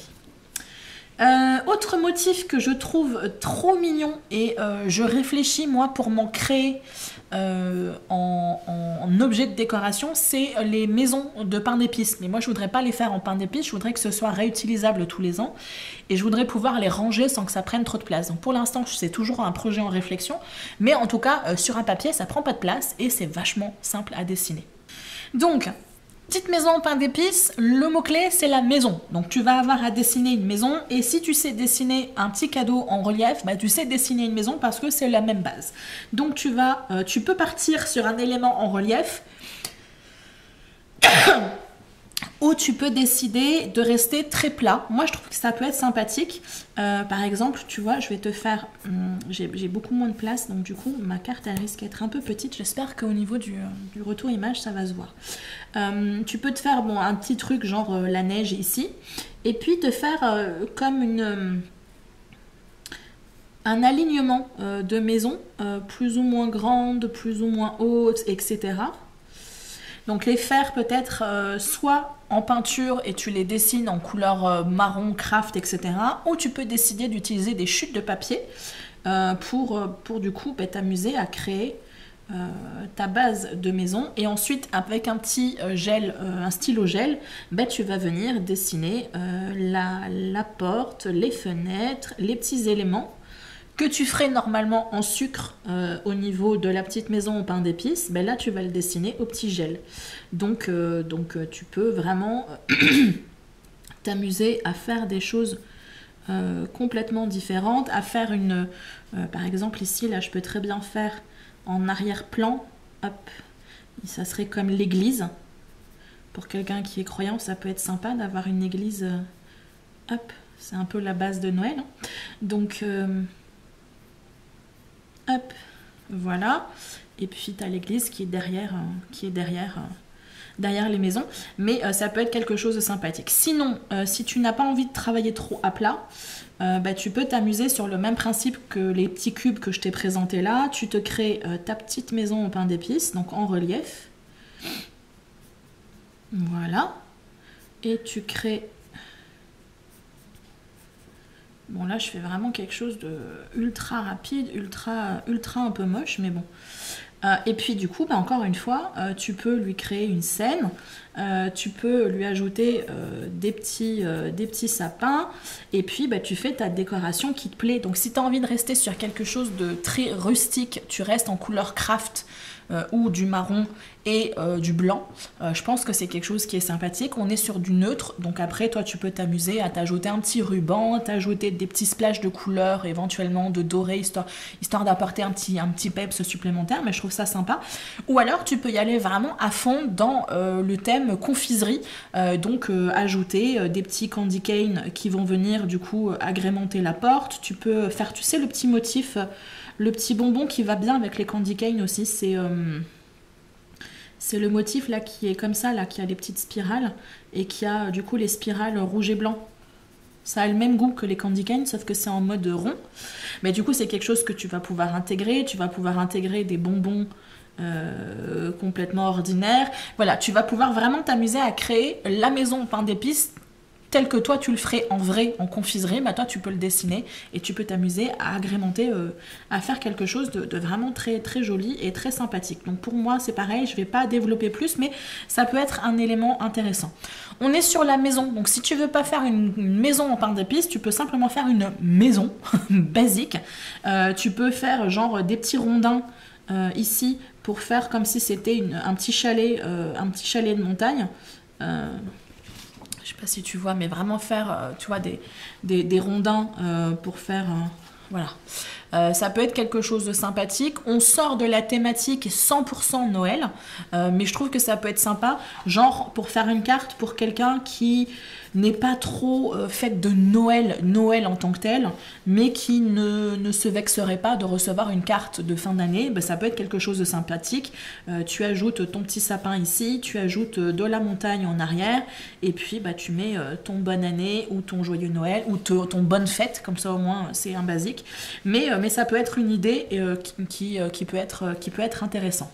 Autre motif que je trouve trop mignon, et je réfléchis moi pour m'en créer en objet de décoration, c'est les maisons de pain d'épices. Mais moi je voudrais pas les faire en pain d'épices, je voudrais que ce soit réutilisable tous les ans, et je voudrais pouvoir les ranger sans que ça prenne trop de place. Donc pour l'instant c'est toujours un projet en réflexion, mais en tout cas sur un papier ça prend pas de place et c'est vachement simple à dessiner. Donc petite maison en pain d'épices, le mot-clé c'est la maison. Donc tu vas avoir à dessiner une maison, et si tu sais dessiner un petit cadeau en relief, bah, tu sais dessiner une maison parce que c'est la même base. Donc tu peux partir sur un élément en relief ou tu peux décider de rester très plat. Moi je trouve que ça peut être sympathique. Par exemple, tu vois, je vais te faire... j'ai beaucoup moins de place, donc du coup ma carte elle risque d'être un peu petite. J'espère qu'au niveau du retour image ça va se voir. Tu peux te faire un petit truc genre la neige ici, et puis te faire comme un alignement de maisons plus ou moins grandes, plus ou moins hautes, etc. Donc les faire peut-être soit en peinture et tu les dessines en couleur marron, craft, etc. Ou tu peux décider d'utiliser des chutes de papier pour du coup t'amuser à créer ta base de maison, et ensuite avec un petit gel, un stylo gel, tu vas venir dessiner la porte, les fenêtres, les petits éléments que tu ferais normalement en sucre au niveau de la petite maison au pain d'épices. Là tu vas le dessiner au petit gel. Donc tu peux vraiment t'amuser à faire des choses complètement différentes, à faire par exemple ici là je peux très bien faire en arrière-plan, hop, ça serait comme l'église. Pour quelqu'un qui est croyant, ça peut être sympa d'avoir une église, hop, c'est un peu la base de Noël. Hein. Donc, hop, voilà. Et puis tu as l'église qui est derrière les maisons, mais ça peut être quelque chose de sympathique. Sinon, si tu n'as pas envie de travailler trop à plat, tu peux t'amuser sur le même principe que les petits cubes que je t'ai présentés là. Tu te crées ta petite maison au pain d'épices, donc en relief. Voilà. Et tu crées... Bon là je fais vraiment quelque chose de ultra rapide, ultra un peu moche, mais bon. Et puis du coup, encore une fois, tu peux lui créer une scène, tu peux lui ajouter des petits sapins, et puis tu fais ta décoration qui te plaît. Donc si tu as envie de rester sur quelque chose de très rustique, tu restes en couleur craft ou du marron et du blanc. Je pense que c'est quelque chose qui est sympathique. On est sur du neutre, donc après toi tu peux t'amuser à t'ajouter un petit ruban, t'ajouter des petits splashes de couleurs, éventuellement de doré, histoire d'apporter un petit peps supplémentaire, mais je trouve ça sympa. Ou alors tu peux y aller vraiment à fond dans le thème confiserie, donc ajouter des petits candy cane qui vont venir du coup agrémenter la porte. Tu peux faire, tu sais, le petit motif, le petit bonbon qui va bien avec les candy cane aussi, c'est le motif là qui est comme ça, là, qui a les petites spirales et qui a du coup les spirales rouge et blanc. Ça a le même goût que les candy cane, sauf que c'est en mode rond. Mais du coup, c'est quelque chose que tu vas pouvoir intégrer. Tu vas pouvoir intégrer des bonbons complètement ordinaires. Voilà, tu vas pouvoir vraiment t'amuser à créer la maison au pain d'épices tel que toi tu le ferais en vrai, en confiserie. Toi tu peux le dessiner et tu peux t'amuser à agrémenter, à faire quelque chose de vraiment très très joli et très sympathique. Donc pour moi c'est pareil, je vais pas développer plus, mais ça peut être un élément intéressant. On est sur la maison, donc si tu veux pas faire une maison en pain d'épices, tu peux simplement faire une maison basique. Tu peux faire genre des petits rondins ici pour faire comme si c'était un petit chalet de montagne. Je sais pas si tu vois, mais vraiment faire, tu vois, des rondins pour faire, voilà. Ça peut être quelque chose de sympathique. On sort de la thématique 100% Noël, mais je trouve que ça peut être sympa, genre pour faire une carte pour quelqu'un qui n'est pas trop faite de Noël en tant que tel, mais qui ne se vexerait pas de recevoir une carte de fin d'année. Ben, ça peut être quelque chose de sympathique. Tu ajoutes ton petit sapin ici, tu ajoutes de la montagne en arrière, et puis bah, tu mets ton bonne année ou ton joyeux Noël ou ton bonne fête, comme ça au moins c'est un basique. Mais ça peut être une idée qui peut être intéressant.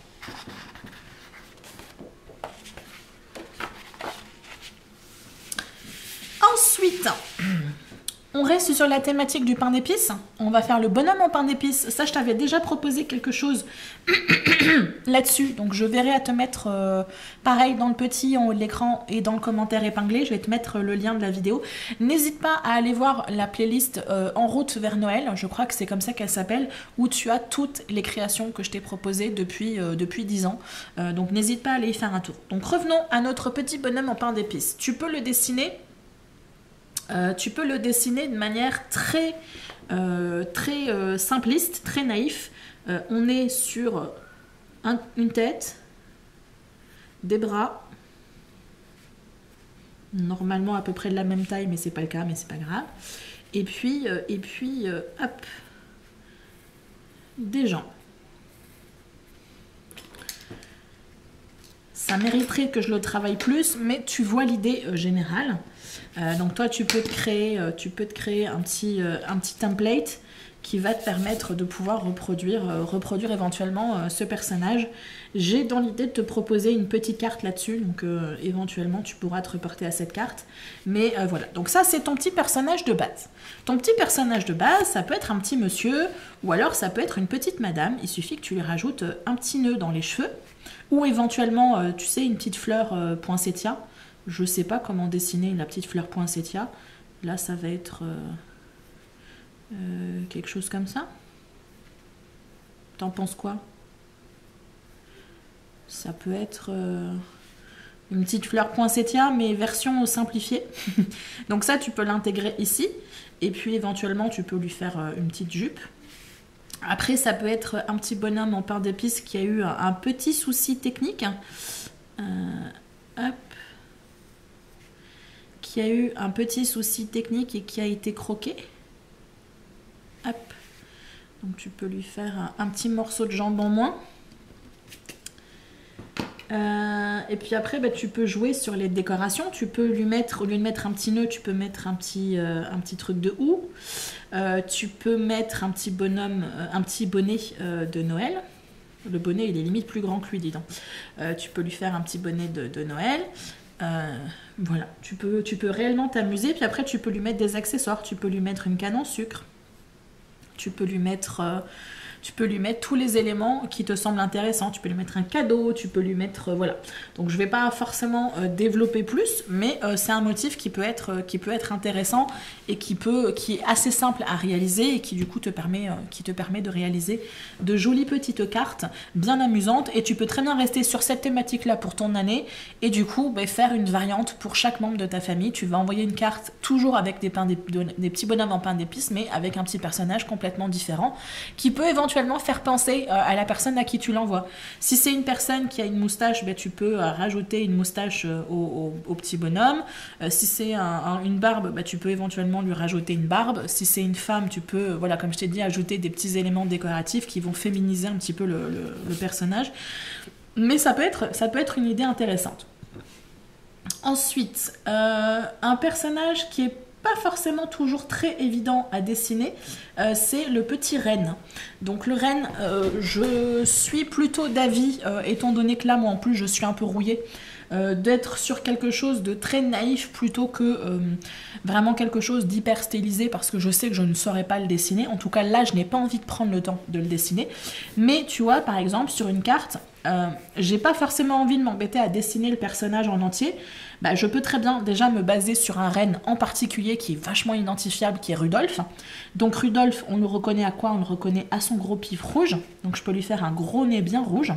Ensuite, on reste sur la thématique du pain d'épices. On va faire le bonhomme en pain d'épices. Ça, je t'avais déjà proposé quelque chose là-dessus. Donc, je verrai à te mettre pareil dans le petit en haut de l'écran et dans le commentaire épinglé. Je vais te mettre le lien de la vidéo. N'hésite pas à aller voir la playlist En route vers Noël. Je crois que c'est comme ça qu'elle s'appelle, où tu as toutes les créations que je t'ai proposées depuis 10 ans. Donc, n'hésite pas à aller y faire un tour. Donc, revenons à notre petit bonhomme en pain d'épices. Tu peux le dessiner. De manière très simpliste, très naïf. On est sur une tête, des bras, normalement à peu près de la même taille, mais c'est pas le cas, mais c'est pas grave. Et puis, hop, des jambes. Ça mériterait que je le travaille plus, mais tu vois l'idée générale. Donc toi, tu peux te créer un petit template qui va te permettre de pouvoir reproduire éventuellement ce personnage. J'ai dans l'idée de te proposer une petite carte là-dessus, donc éventuellement tu pourras te reporter à cette carte. Mais voilà, donc ça c'est ton petit personnage de base. Ton petit personnage de base, ça peut être un petit monsieur, ou alors ça peut être une petite madame. Il suffit que tu lui rajoutes un petit nœud dans les cheveux, ou éventuellement, tu sais, une petite fleur poinsettia. Je sais pas comment dessiner la petite fleur poinsettia. Là, ça va être quelque chose comme ça. T'en penses quoi? Ça peut être une petite fleur poinsettia, mais version simplifiée. Donc ça, tu peux l'intégrer ici. Et puis, éventuellement, tu peux lui faire une petite jupe. Après, ça peut être un petit bonhomme en pain d'épices qui a eu un petit souci technique. Hop. Qui a eu un petit souci technique et qui a été croqué. Hop. Donc tu peux lui faire un petit morceau de jambe en moins. Et puis après, bah, tu peux jouer sur les décorations. Tu peux lui mettre, au lieu de mettre un petit nœud, tu peux mettre un petit truc de houx. Tu peux mettre un petit bonhomme, un petit bonnet de Noël. Le bonnet, il est limite plus grand que lui, dis donc. Tu peux lui faire un petit bonnet de Noël. Voilà, tu peux réellement t'amuser. Puis après, tu peux lui mettre des accessoires. Tu peux lui mettre une canne en sucre. Tu peux lui mettre tous les éléments qui te semblent intéressants. Tu peux lui mettre un cadeau, tu peux lui mettre... voilà. Donc je ne vais pas forcément développer plus, mais c'est un motif qui peut être intéressant et qui est assez simple à réaliser et qui du coup te permet de réaliser de jolies petites cartes bien amusantes. Et tu peux très bien rester sur cette thématique-là pour ton année et du coup faire une variante pour chaque membre de ta famille. Tu vas envoyer une carte toujours avec des petits bonhommes en pain d'épices, mais avec un petit personnage complètement différent qui peut éventuellement faire penser à la personne à qui tu l'envoies. Si c'est une personne qui a une moustache, tu peux rajouter une moustache au petit bonhomme. Si c'est une barbe, tu peux éventuellement lui rajouter une barbe. Si c'est une femme, tu peux, voilà, comme je t'ai dit, ajouter des petits éléments décoratifs qui vont féminiser un petit peu le personnage. Mais ça peut être une idée intéressante. Ensuite, un personnage qui est pas forcément toujours très évident à dessiner, c'est le petit renne. Donc le renne, je suis plutôt d'avis, étant donné que là, moi en plus, je suis un peu rouillée, d'être sur quelque chose de très naïf plutôt que vraiment quelque chose d'hyper stylisé, parce que je sais que je ne saurais pas le dessiner. En tout cas, là, je n'ai pas envie de prendre le temps de le dessiner. Mais tu vois, par exemple, sur une carte, j'ai pas forcément envie de m'embêter à dessiner le personnage en entier. Je peux très bien déjà me baser sur un renne en particulier qui est vachement identifiable, qui est Rudolph. Donc Rudolph, on le reconnaît à quoi? On le reconnaît à son gros pif rouge. Donc je peux lui faire un gros nez bien rouge.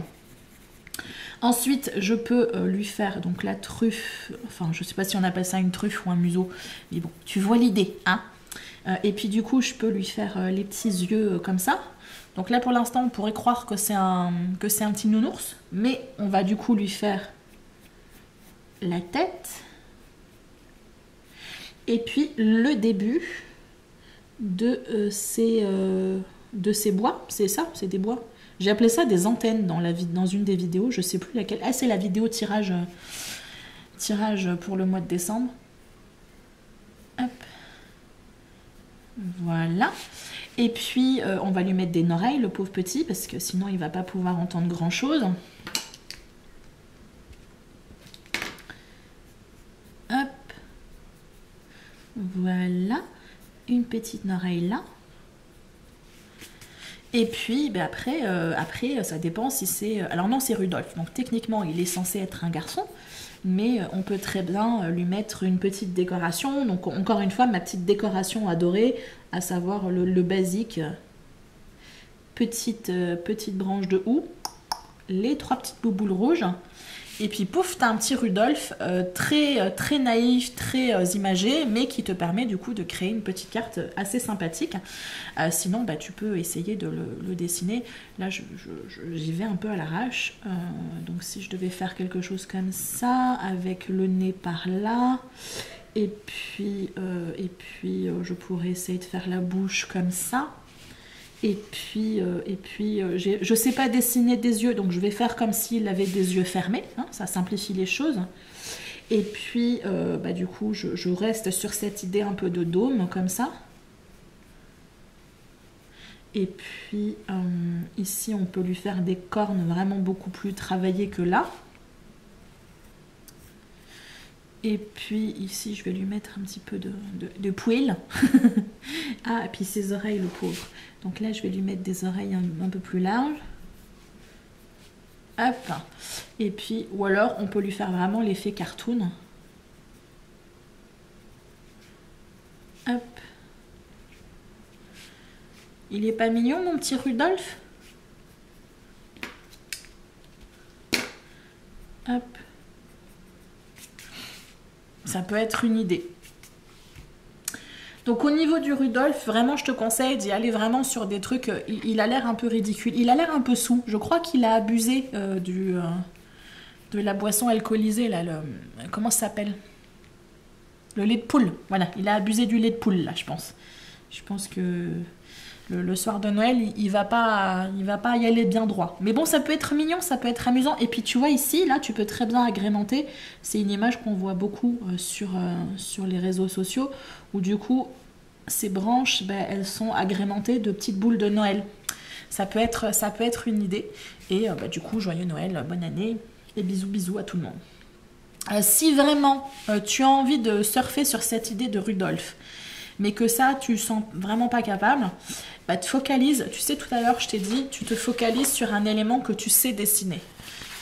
Ensuite, je peux lui faire donc la truffe, enfin je sais pas si on appelle ça une truffe ou un museau, mais bon, tu vois l'idée, hein. Et puis du coup, je peux lui faire les petits yeux comme ça. Donc là, pour l'instant, on pourrait croire que c'est un petit nounours. Mais on va du coup lui faire la tête. Et puis le début de ces bois. C'est ça, c'est des bois. J'ai appelé ça des antennes dans une des vidéos. Je sais plus laquelle. Ah, c'est la vidéo tirage pour le mois de décembre. Hop. Voilà. Et puis, on va lui mettre des oreilles, le pauvre petit, parce que sinon, il va pas pouvoir entendre grand-chose. Hop. Voilà. Une petite oreille là. Et puis, ben après, ça dépend si c'est... Alors non, c'est Rudolf. Donc, techniquement, il est censé être un garçon. Mais on peut très bien lui mettre une petite décoration. Donc encore une fois, ma petite décoration adorée, à savoir le basique. Petite branche de houx, les 3 petites bouboules rouges. Et puis pouf, t'as un petit Rudolf très naïf, très imagé, mais qui te permet du coup de créer une petite carte assez sympathique. Sinon, bah, tu peux essayer de le dessiner. Là, j'y vais un peu à l'arrache. Donc si je devais faire quelque chose comme ça, avec le nez par là, et puis je pourrais essayer de faire la bouche comme ça. Et puis je sais pas dessiner des yeux, donc je vais faire comme s'il avait des yeux fermés, hein, ça simplifie les choses. Et puis, bah, du coup, je reste sur cette idée un peu de dôme, comme ça. Et puis, ici, on peut lui faire des cornes vraiment beaucoup plus travaillées que là. Et puis ici, je vais lui mettre un petit peu de poil. Ah, et puis ses oreilles, le pauvre. Donc là, je vais lui mettre des oreilles un peu plus larges. Hop. Et puis, ou alors, on peut lui faire vraiment l'effet cartoon. Hop. Il est pas mignon, mon petit Rudolf? Hop. Ça peut être une idée. Donc au niveau du Rudolf, vraiment je te conseille d'y aller vraiment sur des trucs, il a l'air un peu ridicule, il a l'air un peu saoul. Je crois qu'il a abusé de la boisson alcoolisée, là, comment ça s'appelle? Le lait de poule, voilà, il a abusé du lait de poule là, je pense. Je pense que le soir de Noël, il va pas y aller bien droit. Mais bon, ça peut être mignon, ça peut être amusant. Et puis tu vois ici, là, tu peux très bien agrémenter. C'est une image qu'on voit beaucoup sur les réseaux sociaux, où du coup, ces branches, ben, elles sont agrémentées de petites boules de Noël. Ça peut être une idée. Et ben, du coup, joyeux Noël, bonne année, et bisous bisous à tout le monde. Si vraiment tu as envie de surfer sur cette idée de Rudolf, mais que ça, tu sens vraiment pas capable, bah, te focalise. Tu sais, tout à l'heure, je t'ai dit, tu te focalises sur un élément que tu sais dessiner.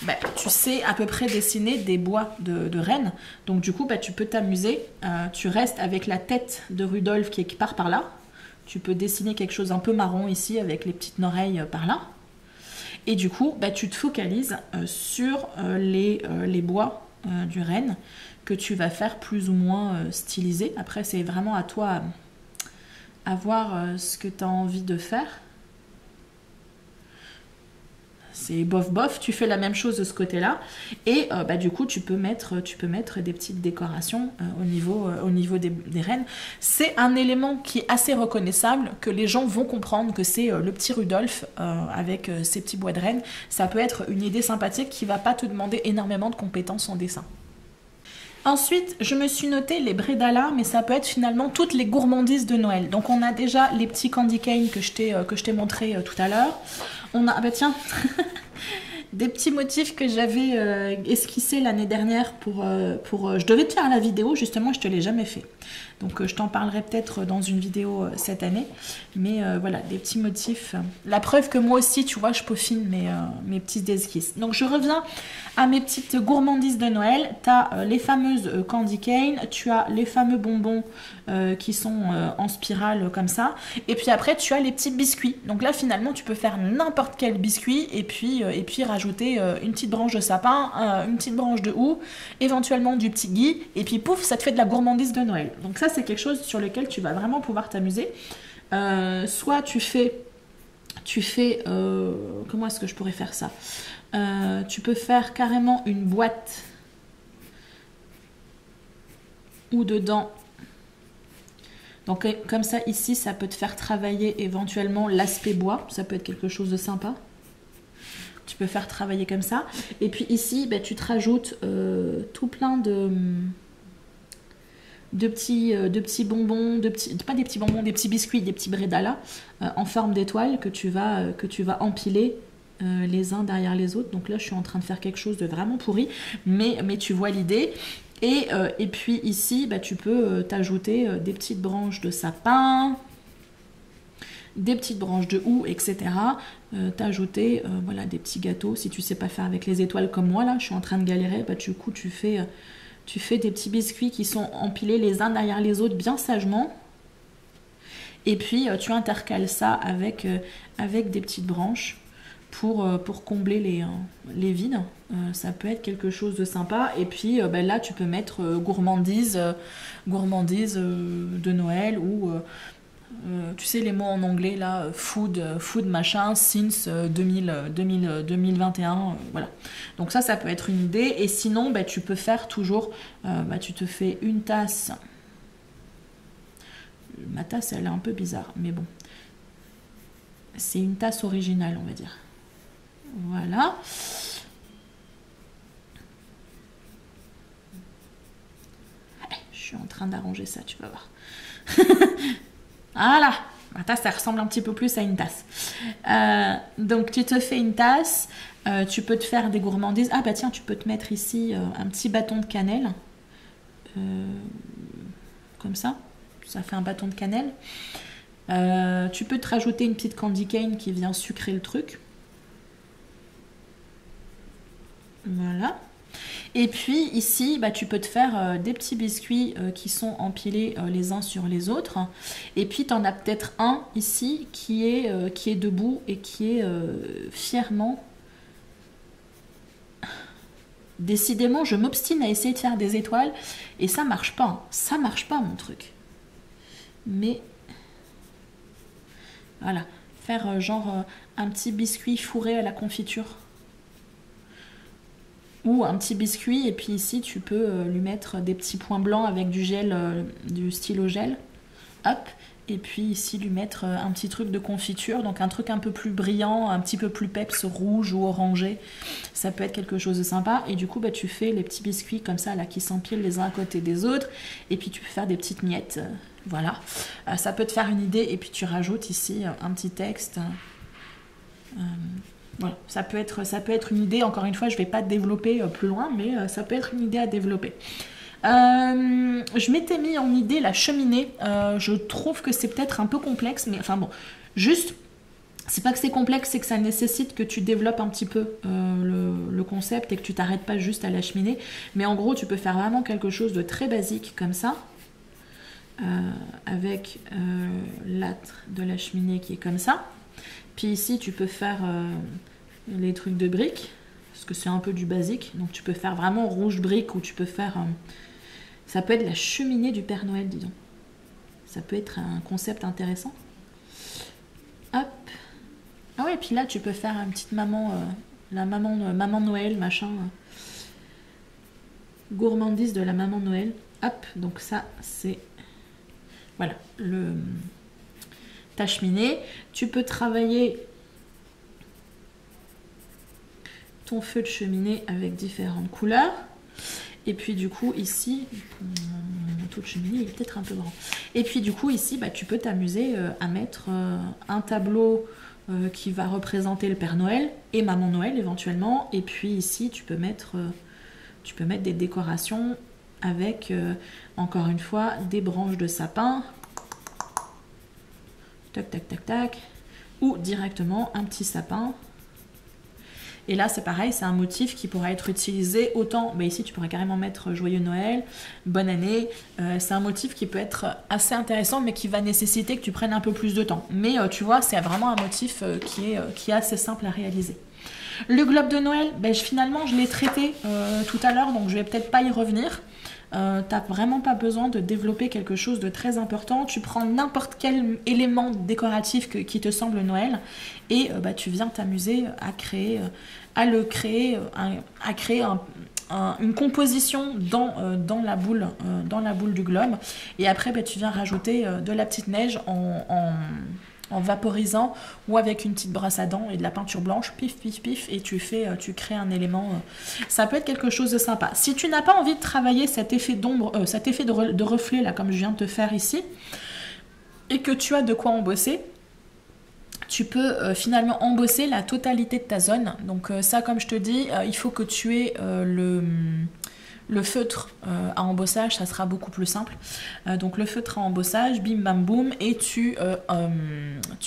Bah, tu sais à peu près dessiner des bois de rennes. Donc, du coup, bah, tu peux t'amuser. Tu restes avec la tête de Rudolf qui part par là. Tu peux dessiner quelque chose un peu marron ici avec les petites oreilles par là. Et du coup, bah, tu te focalises sur les bois du renne que tu vas faire plus ou moins stylisé. Après, c'est vraiment à toi à voir ce que tu as envie de faire. C'est bof bof, tu fais la même chose de ce côté-là. Et bah, du coup, tu peux mettre des petites décorations au niveau des rennes. C'est un élément qui est assez reconnaissable, que les gens vont comprendre que c'est le petit Rudolf avec ses petits bois de rennes. Ça peut être une idée sympathique qui ne va pas te demander énormément de compétences en dessin. Ensuite, je me suis noté les Bredala, mais ça peut être finalement toutes les gourmandises de Noël. Donc on a déjà les petits candy cane que je t'ai montré tout à l'heure. On a, bah tiens, des petits motifs que j'avais esquissés l'année dernière je devais te faire la vidéo, justement, je te l'ai jamais fait. Donc je t'en parlerai peut-être dans une vidéo cette année. Mais voilà, des petits motifs. La preuve que moi aussi, tu vois, je peaufine mes petites esquisses. Donc je reviens à mes petites gourmandises de Noël. Tu as les fameuses candy cane, tu as les fameux bonbons qui sont en spirale comme ça. Et puis après, tu as les petits biscuits. Donc là, finalement, tu peux faire n'importe quel biscuit et puis rajouter rajouter une petite branche de sapin, une petite branche de houx, éventuellement du petit gui, et puis pouf, ça te fait de la gourmandise de Noël. Donc ça, c'est quelque chose sur lequel tu vas vraiment pouvoir t'amuser. Soit tu fais comment est-ce que je pourrais faire ça? Tu peux faire carrément une boîte où dedans, donc comme ça ici, ça peut te faire travailler éventuellement l'aspect bois, ça peut être quelque chose de sympa. Tu peux faire travailler comme ça. Et puis ici, bah, tu te rajoutes tout plein de petits bonbons, pas des petits bonbons, des petits biscuits, des petits bredala en forme d'étoile que tu vas empiler les uns derrière les autres. Donc là, je suis en train de faire quelque chose de vraiment pourri, mais tu vois l'idée. Et puis ici, bah, tu peux t'ajouter des petites branches de sapin, des petites branches de houx, etc. T'ajouter voilà, des petits gâteaux. Si tu sais pas faire avec les étoiles comme moi, là, je suis en train de galérer, bah, du coup, tu fais des petits biscuits qui sont empilés les uns derrière les autres bien sagement. Et puis, tu intercales ça avec des petites branches pour combler les vides. Ça peut être quelque chose de sympa. Et puis ben là, tu peux mettre gourmandise de Noël ou tu sais les mots en anglais là, food machin, since 2021, voilà. Donc ça peut être une idée. Et sinon, ben, tu peux faire toujours, tu te fais une tasse. Ma tasse, elle est un peu bizarre, mais bon. C'est une tasse originale, on va dire. Voilà. Je suis en train d'arranger ça, tu vas voir. Voilà. Ma tasse, ça ressemble un petit peu plus à une tasse. Donc, tu te fais une tasse. Tu peux te faire des gourmandises. Ah, bah tiens, tu peux te mettre ici un petit bâton de cannelle. Comme ça. Ça fait un bâton de cannelle. Tu peux te rajouter une petite candy cane qui vient sucrer le truc. Voilà. Et puis ici, bah, tu peux te faire des petits biscuits qui sont empilés les uns sur les autres. Et puis tu en as peut-être un ici qui est debout et qui est fièrement... Décidément, je m'obstine à essayer de faire des étoiles et ça marche pas. Hein. Ça marche pas mon truc. Mais voilà, faire genre un petit biscuit fourré à la confiture. Ou un petit biscuit, et puis ici tu peux lui mettre des petits points blancs avec du gel, du stylo gel. Hop, et puis ici lui mettre un petit truc de confiture, donc un truc un peu plus brillant, un petit peu plus peps, rouge ou orangé. Ça peut être quelque chose de sympa. Et du coup, bah, tu fais les petits biscuits comme ça, là, qui s'empilent les uns à côté des autres. Et puis tu peux faire des petites miettes. Voilà. Ça peut te faire une idée. Et puis tu rajoutes ici un petit texte. Voilà, ça peut être une idée. Encore une fois, je ne vais pas développer plus loin, mais ça peut être une idée à développer. Je m'étais mis en idée la cheminée. Je trouve que c'est peut-être un peu complexe, mais enfin bon, juste, c'est pas que c'est complexe, c'est que ça nécessite que tu développes un petit peu le concept et que tu t'arrêtes pas juste à la cheminée. Mais en gros, tu peux faire vraiment quelque chose de très basique comme ça, avec l'âtre de la cheminée qui est comme ça. Puis ici, tu peux faire les trucs de briques, parce que c'est un peu du basique. Donc tu peux faire vraiment rouge brique, ou tu peux faire... ça peut être la cheminée du Père Noël, dis donc. Ça peut être un concept intéressant. Hop. Ah ouais, et puis là, tu peux faire une petite maman, la maman Noël, machin. Gourmandise de la maman Noël. Hop, donc ça, c'est... Voilà, ta cheminée. Tu peux travailler ton feu de cheminée avec différentes couleurs. Et puis du coup ici, mon taux de cheminée il est peut-être un peu grand. Et puis du coup ici, bah, tu peux t'amuser à mettre un tableau qui va représenter le Père Noël et Maman Noël éventuellement. Et puis ici, tu peux mettre des décorations avec, encore une fois, des branches de sapin. Tac, tac, tac, tac. Ou directement un petit sapin. Et là, c'est pareil, c'est un motif qui pourra être utilisé autant... Bah ici, tu pourrais carrément mettre Joyeux Noël, Bonne année. C'est un motif qui peut être assez intéressant, mais qui va nécessiter que tu prennes un peu plus de temps. Mais tu vois, c'est vraiment un motif qui est assez simple à réaliser. Le globe de Noël, ben, finalement, je l'ai traité tout à l'heure, donc je vais peut-être pas y revenir. T'as vraiment pas besoin de développer quelque chose de très important. Tu prends n'importe quel élément décoratif qui te semble Noël et bah, tu viens t'amuser à créer, une composition dans la boule du globe. Et après, bah, tu viens rajouter de la petite neige en vaporisant ou avec une petite brosse à dents et de la peinture blanche, pif, pif, pif, et tu crées un élément. Ça peut être quelque chose de sympa. Si tu n'as pas envie de travailler cet effet d'ombre, cet effet de reflet, là, comme je viens de te faire ici, et que tu as de quoi embosser, tu peux finalement embosser la totalité de ta zone. Donc ça, comme je te dis, il faut que tu aies le feutre à embossage, ça sera beaucoup plus simple. Donc le feutre à embossage, bim bam boum, et tu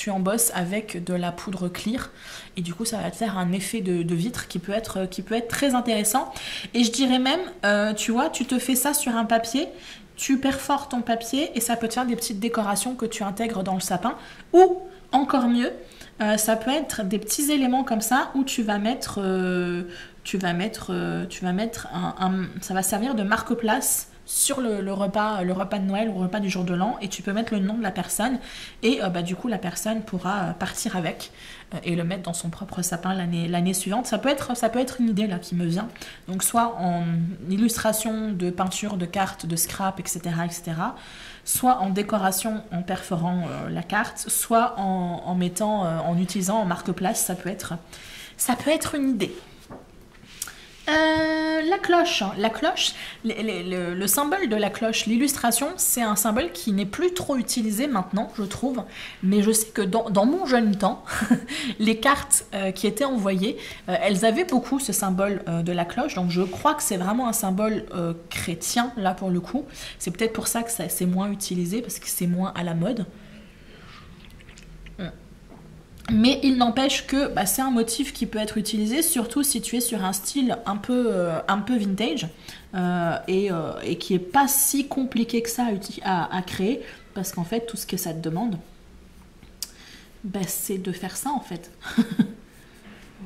embosses avec de la poudre clear. Et du coup, ça va te faire un effet de vitre qui peut être très intéressant. Et je dirais même, tu vois, tu te fais ça sur un papier, tu perfores ton papier et ça peut te faire des petites décorations que tu intègres dans le sapin. Ou, encore mieux, ça peut être des petits éléments comme ça où tu vas mettre ça va servir de marque-place sur le repas de Noël ou le repas du jour de l'an, et tu peux mettre le nom de la personne et bah, du coup la personne pourra partir avec et le mettre dans son propre sapin l'année suivante. Ça peut être une idée là qui me vient. Donc soit en illustration de peinture, de cartes, de scrap, etc., etc., soit en décoration en perforant la carte, soit en utilisant en marque-place. Ça peut être une idée. La cloche, le symbole de la cloche, l'illustration, c'est un symbole qui n'est plus trop utilisé maintenant, je trouve. Mais je sais que dans mon jeune temps, les cartes qui étaient envoyées, elles avaient beaucoup ce symbole de la cloche. Donc je crois que c'est vraiment un symbole chrétien, là pour le coup. C'est peut-être pour ça que c'est moins utilisé, parce que c'est moins à la mode. Mais il n'empêche que bah, c'est un motif qui peut être utilisé, surtout si tu es sur un style un peu vintage et qui n'est pas si compliqué que ça à créer, parce qu'en fait, tout ce que ça te demande, bah, c'est de faire ça en fait.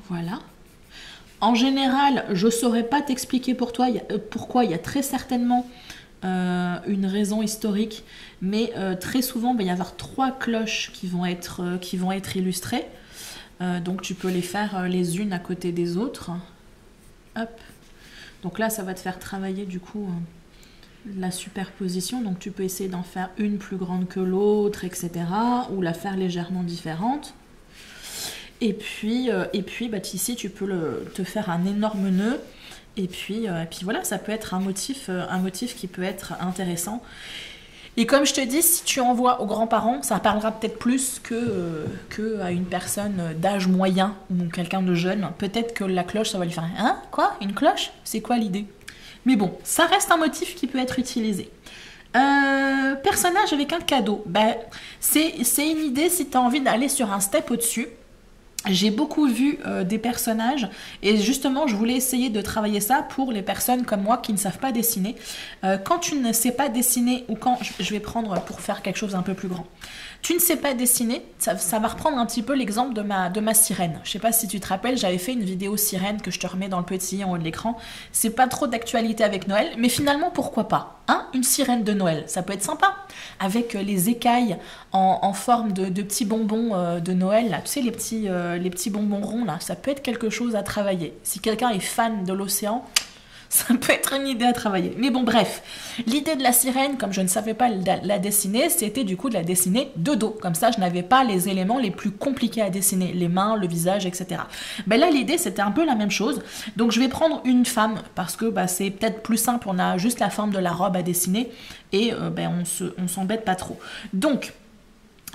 Voilà. En général, je ne saurais pas t'expliquer pourquoi. Il y a très certainement une raison historique, mais très souvent il va y avoir 3 cloches qui vont être illustrées, donc tu peux les faire les unes à côté des autres. Hop. Donc là ça va te faire travailler du coup la superposition, donc tu peux essayer d'en faire une plus grande que l'autre, etc., ou la faire légèrement différente. Et puis bah, ici tu peux te faire un énorme nœud. Et puis voilà, ça peut être un motif qui peut être intéressant. Et comme je te dis, si tu envoies aux grands-parents, ça parlera peut-être plus que à une personne d'âge moyen ou quelqu'un de jeune. Peut-être que la cloche, ça va lui faire « Hein? Quoi? Une cloche? C'est quoi l'idée ?» Mais bon, ça reste un motif qui peut être utilisé. Personnage avec un cadeau. Ben, c'est une idée si tu as envie d'aller sur un step au-dessus. J'ai beaucoup vu des personnages et justement je voulais essayer de travailler ça pour les personnes comme moi qui ne savent pas dessiner. Quand tu ne sais pas dessiner, ou quand je vais prendre pour faire quelque chose un peu plus grand, tu ne sais pas dessiner, ça va reprendre un petit peu l'exemple de ma sirène. Je sais pas si tu te rappelles, j'avais fait une vidéo sirène que je te remets dans le petit en haut de l'écran. C'est pas trop d'actualité avec Noël, mais finalement pourquoi pas, hein, une sirène de Noël, ça peut être sympa, avec les écailles en forme de petits bonbons de Noël, là, tu sais, les petits bonbons ronds, là, ça peut être quelque chose à travailler. Si quelqu'un est fan de l'océan, ça peut être une idée à travailler. Mais bon, bref, l'idée de la sirène, comme je ne savais pas la dessiner, c'était du coup de la dessiner de dos. Comme ça, je n'avais pas les éléments les plus compliqués à dessiner, les mains, le visage, etc. Ben là, l'idée, c'était un peu la même chose. Donc, je vais prendre une femme, parce que bah, c'est peut-être plus simple, on a juste la forme de la robe à dessiner, et on s'embête pas trop. Donc,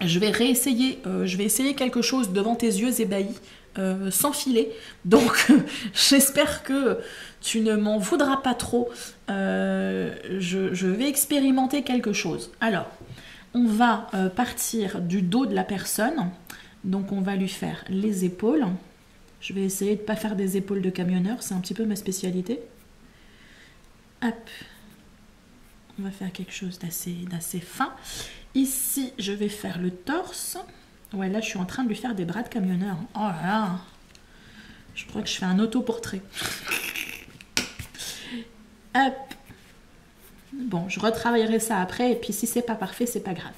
je vais essayer quelque chose devant tes yeux ébahis, sans filet. Donc, j'espère que tu ne m'en voudras pas trop. Je vais expérimenter quelque chose. Alors, on va partir du dos de la personne. Donc, on va lui faire les épaules. Je vais essayer de ne pas faire des épaules de camionneur. C'est un petit peu ma spécialité. Hop. On va faire quelque chose d'assez fin. Ici, je vais faire le torse. Ouais, là, je suis en train de lui faire des bras de camionneur. Oh là là. Je crois que je fais un autoportrait. Hop. Bon, je retravaillerai ça après, et puis si c'est pas parfait, c'est pas grave.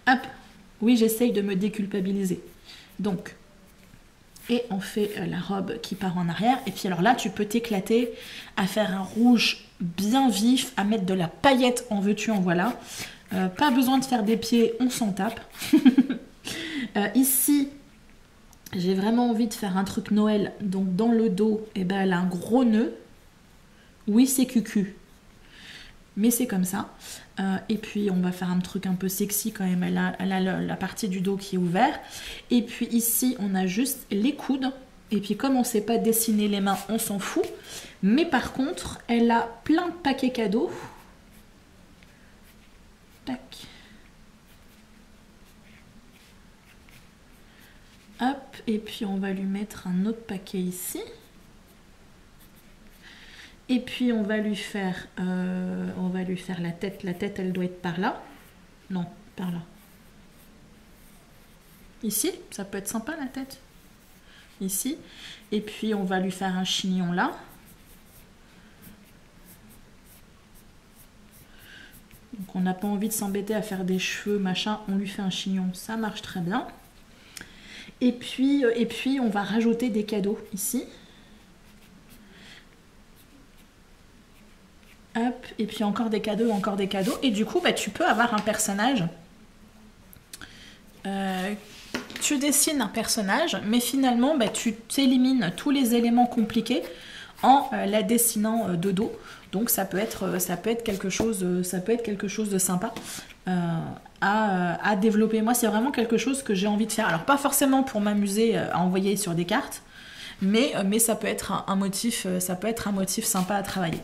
Hop. Oui, j'essaye de me déculpabiliser. Donc, et on fait la robe qui part en arrière. Et puis alors là, tu peux t'éclater à faire un rouge bien vif, à mettre de la paillette en veux-tu, en voilà. Pas besoin de faire des pieds, on s'en tape. Ici, j'ai vraiment envie de faire un truc Noël. Donc dans le dos, eh ben, elle a un gros nœud. Oui, c'est cucu. Mais c'est comme ça. Et puis on va faire un truc un peu sexy quand même. Elle a la partie du dos qui est ouverte. Et puis ici on a juste les coudes. Et puis comme on ne sait pas dessiner les mains, on s'en fout. Mais par contre, elle a plein de paquets cadeaux. Tac. Hop. Et puis on va lui mettre un autre paquet ici. Et puis on va lui faire la tête. La tête, elle doit être par là. Non, par là. Ici, ça peut être sympa la tête. Ici. Et puis on va lui faire un chignon là. Donc on n'a pas envie de s'embêter à faire des cheveux, machin. On lui fait un chignon, ça marche très bien. Et puis on va rajouter des cadeaux ici. Hop, et puis encore des cadeaux, encore des cadeaux. Et du coup, bah, tu peux avoir un personnage. Tu dessines un personnage, mais finalement, bah, tu élimines tous les éléments compliqués en la dessinant de dos. Donc ça peut être quelque chose de sympa à développer. Moi, c'est vraiment quelque chose que j'ai envie de faire. Alors pas forcément pour m'amuser à envoyer sur des cartes, mais ça peut être un motif sympa à travailler.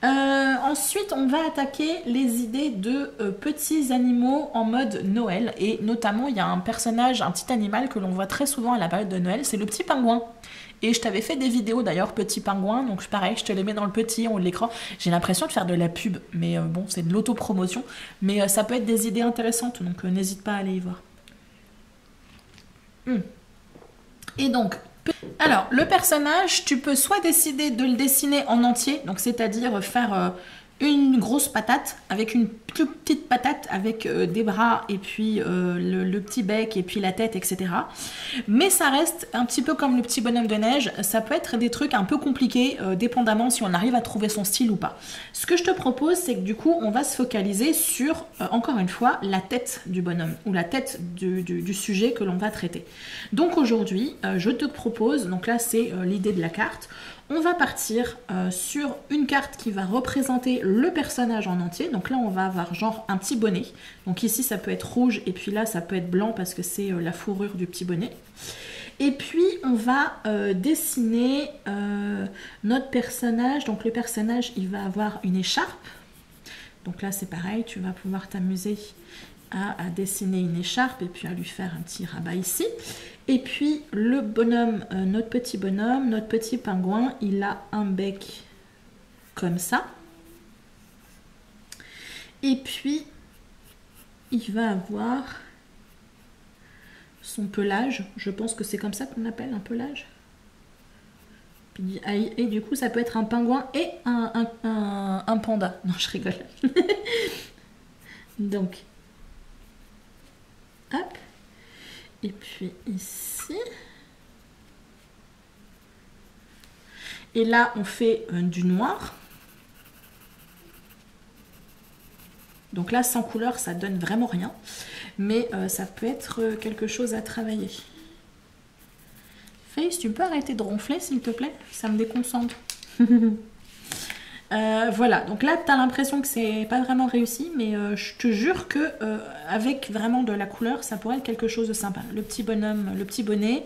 Ensuite, on va attaquer les idées de petits animaux en mode Noël. Et notamment, il y a un personnage, un petit animal que l'on voit très souvent à la période de Noël, c'est le petit pingouin. Et je t'avais fait des vidéos d'ailleurs, petit pingouin, donc pareil, je te les mets dans le petit, on l'écran. J'ai l'impression de faire de la pub, mais bon, c'est de l'autopromotion. Mais ça peut être des idées intéressantes, donc n'hésite pas à aller y voir. Et donc, alors, le personnage, tu peux soit décider de le dessiner en entier, donc c'est-à-dire faire une grosse patate avec une plus petite patate avec des bras et puis le petit bec et puis la tête, etc. Mais ça reste un petit peu comme le petit bonhomme de neige, ça peut être des trucs un peu compliqués dépendamment si on arrive à trouver son style ou pas. Ce que je te propose, c'est que du coup, on va se focaliser sur, encore une fois, la tête du bonhomme ou la tête du sujet que l'on va traiter. Donc aujourd'hui, je te propose, donc là c'est l'idée de la carte, on va partir sur une carte qui va représenter le personnage en entier. Donc là, on va avoir genre un petit bonnet. Donc ici, ça peut être rouge et puis là, ça peut être blanc parce que c'est la fourrure du petit bonnet. Et puis, on va dessiner notre personnage. Donc le personnage, il va avoir une écharpe. Donc là, c'est pareil, tu vas pouvoir t'amuser à dessiner une écharpe et puis à lui faire un petit rabat ici. Et puis le bonhomme, notre petit pingouin, il a un bec comme ça. Et puis il va avoir son pelage. Je pense que c'est comme ça qu'on appelle un pelage. Et du coup, ça peut être un pingouin et un panda. Non, je rigole. Donc, hop. Et puis ici. Et là, on fait du noir. Donc là, sans couleur, ça donne vraiment rien. Mais ça peut être quelque chose à travailler. Face, tu peux arrêter de ronfler, s'il te plaît? Ça me déconcentre. Voilà, donc là tu as l'impression que c'est pas vraiment réussi, mais je te jure que avec vraiment de la couleur, ça pourrait être quelque chose de sympa. Le petit bonhomme, le petit bonnet,